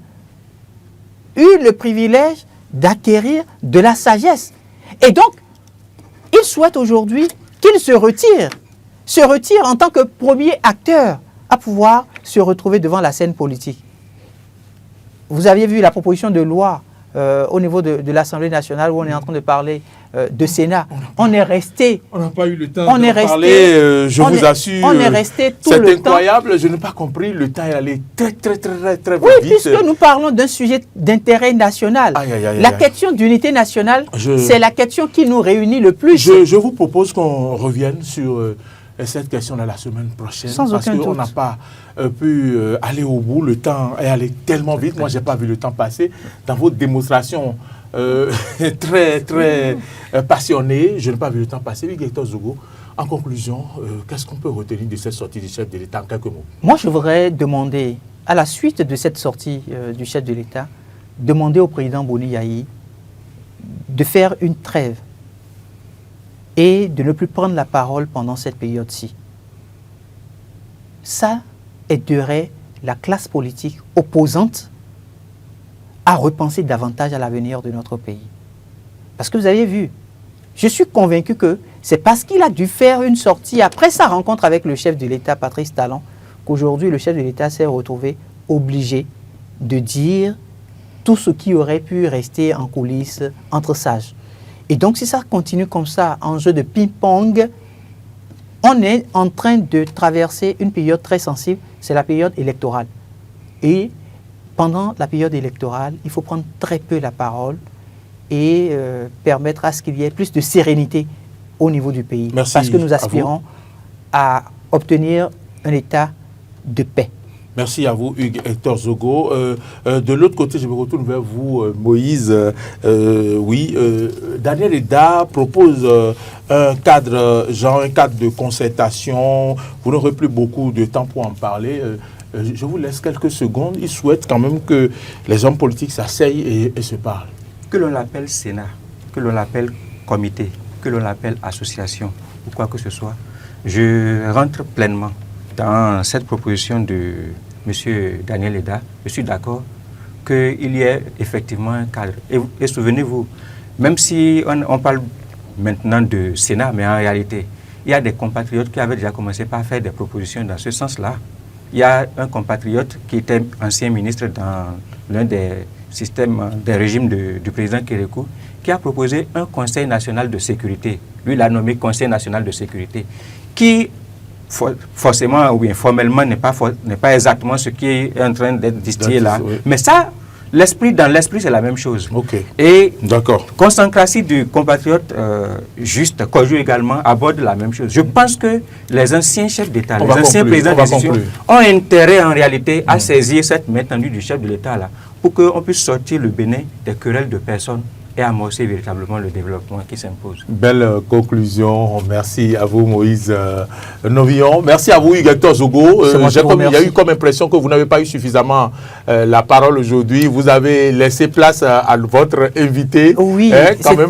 eu le privilège d'acquérir de la sagesse. Et donc, il souhaite aujourd'hui qu'il se retire en tant que premier acteur à pouvoir se retrouver devant la scène politique. Vous aviez vu la proposition de loi au niveau de l'Assemblée nationale où on est en train de parler de Sénat. On est resté... On n'a pas eu le temps de parler, je vous assure. On est resté tout le temps. C'est incroyable, je n'ai pas compris, le temps est allé très vite. Oui, puisque nous parlons d'un sujet d'intérêt national. La question d'unité nationale, c'est la question qui nous réunit le plus. Je vous propose qu'on revienne sur cette question-là la semaine prochaine. Sans parce aucun qu'on doute. n'a pas pu aller au bout. Le temps est allé tellement vite. Moi, je n'ai pas vu le temps passer. Dans votre démonstration très, très passionnée, je n'ai pas vu le temps passer. Oui, Hector Zogo, en conclusion, qu'est-ce qu'on peut retenir de cette sortie du chef de l'État en quelques mots? Moi, je voudrais demander, à la suite de cette sortie du chef de l'État, demander au président Boni Yayi de faire une trêve et de ne plus prendre la parole pendant cette période-ci. Ça aiderait la classe politique opposante à repenser davantage à l'avenir de notre pays. Parce que vous avez vu, je suis convaincu que c'est parce qu'il a dû faire une sortie après sa rencontre avec le chef de l'État, Patrice Talon, qu'aujourd'hui le chef de l'État s'est retrouvé obligé de dire tout ce qui aurait pu rester en coulisses entre sages. Et donc si ça continue comme ça, en jeu de ping-pong, on est en train de traverser une période très sensible, c'est la période électorale. Et pendant la période électorale, il faut prendre très peu la parole et permettre à ce qu'il y ait plus de sérénité au niveau du pays. Merci parce que nous aspirons à obtenir un état de paix. Merci à vous, Hugues Hector Zogo. De l'autre côté, je me retourne vers vous, Moïse. Daniel Eda propose un cadre de concertation. Vous n'aurez plus beaucoup de temps pour en parler. Je vous laisse quelques secondes. Il souhaite quand même que les hommes politiques s'asseyent et se parlent. Que l'on l'appelle Sénat, que l'on l'appelle comité, que l'on l'appelle association, ou quoi que ce soit, je rentre pleinement dans cette proposition de M. Daniel Eda. Je suis d'accord qu'il y ait effectivement un cadre. Et souvenez-vous, même si on parle maintenant de Sénat, mais en réalité, il y a des compatriotes qui avaient déjà commencé par faire des propositions dans ce sens-là. Il y a un compatriote qui était ancien ministre dans l'un des systèmes, des régimes du président Kérékou, qui a proposé un Conseil national de sécurité. Lui, il l'a nommé Conseil national de sécurité, qui forcément ou bien formellement n'est pas exactement ce qui est en train d'être distillé là. Oui. Mais ça, dans l'esprit, c'est la même chose. Okay. Et consécratie du compatriote Juste Kodjo également aborde la même chose. Je pense que les anciens chefs d'État, les anciens présidents d'institutions ont intérêt en réalité à saisir cette main tendue du chef de l'État là pour qu'on puisse sortir le Bénin des querelles de personnes et amorcer véritablement le développement qui s'impose. Belle conclusion. Merci à vous, Moïse Novillon. Merci à vous, Hugues Hector Zogo. Il y a eu comme impression que vous n'avez pas eu suffisamment la parole aujourd'hui. Vous avez laissé place à votre invité. Oui,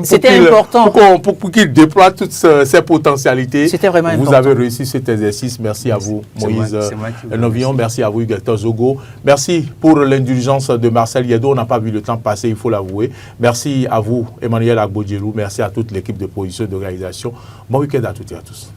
c'était important. Pour qu'il déploie toutes ses potentialités. C'était vraiment important. Vous avez réussi cet exercice. Merci à vous, Moïse Novillon. Merci à vous, Hugues Hector Zogo. Merci pour l'indulgence de Marcel Yedo. On n'a pas vu le temps passer, il faut l'avouer. Merci à vous, Emmanuel Agbodjerou. Merci à toute l'équipe de production et d'organisation. Bon week-end à toutes et à tous.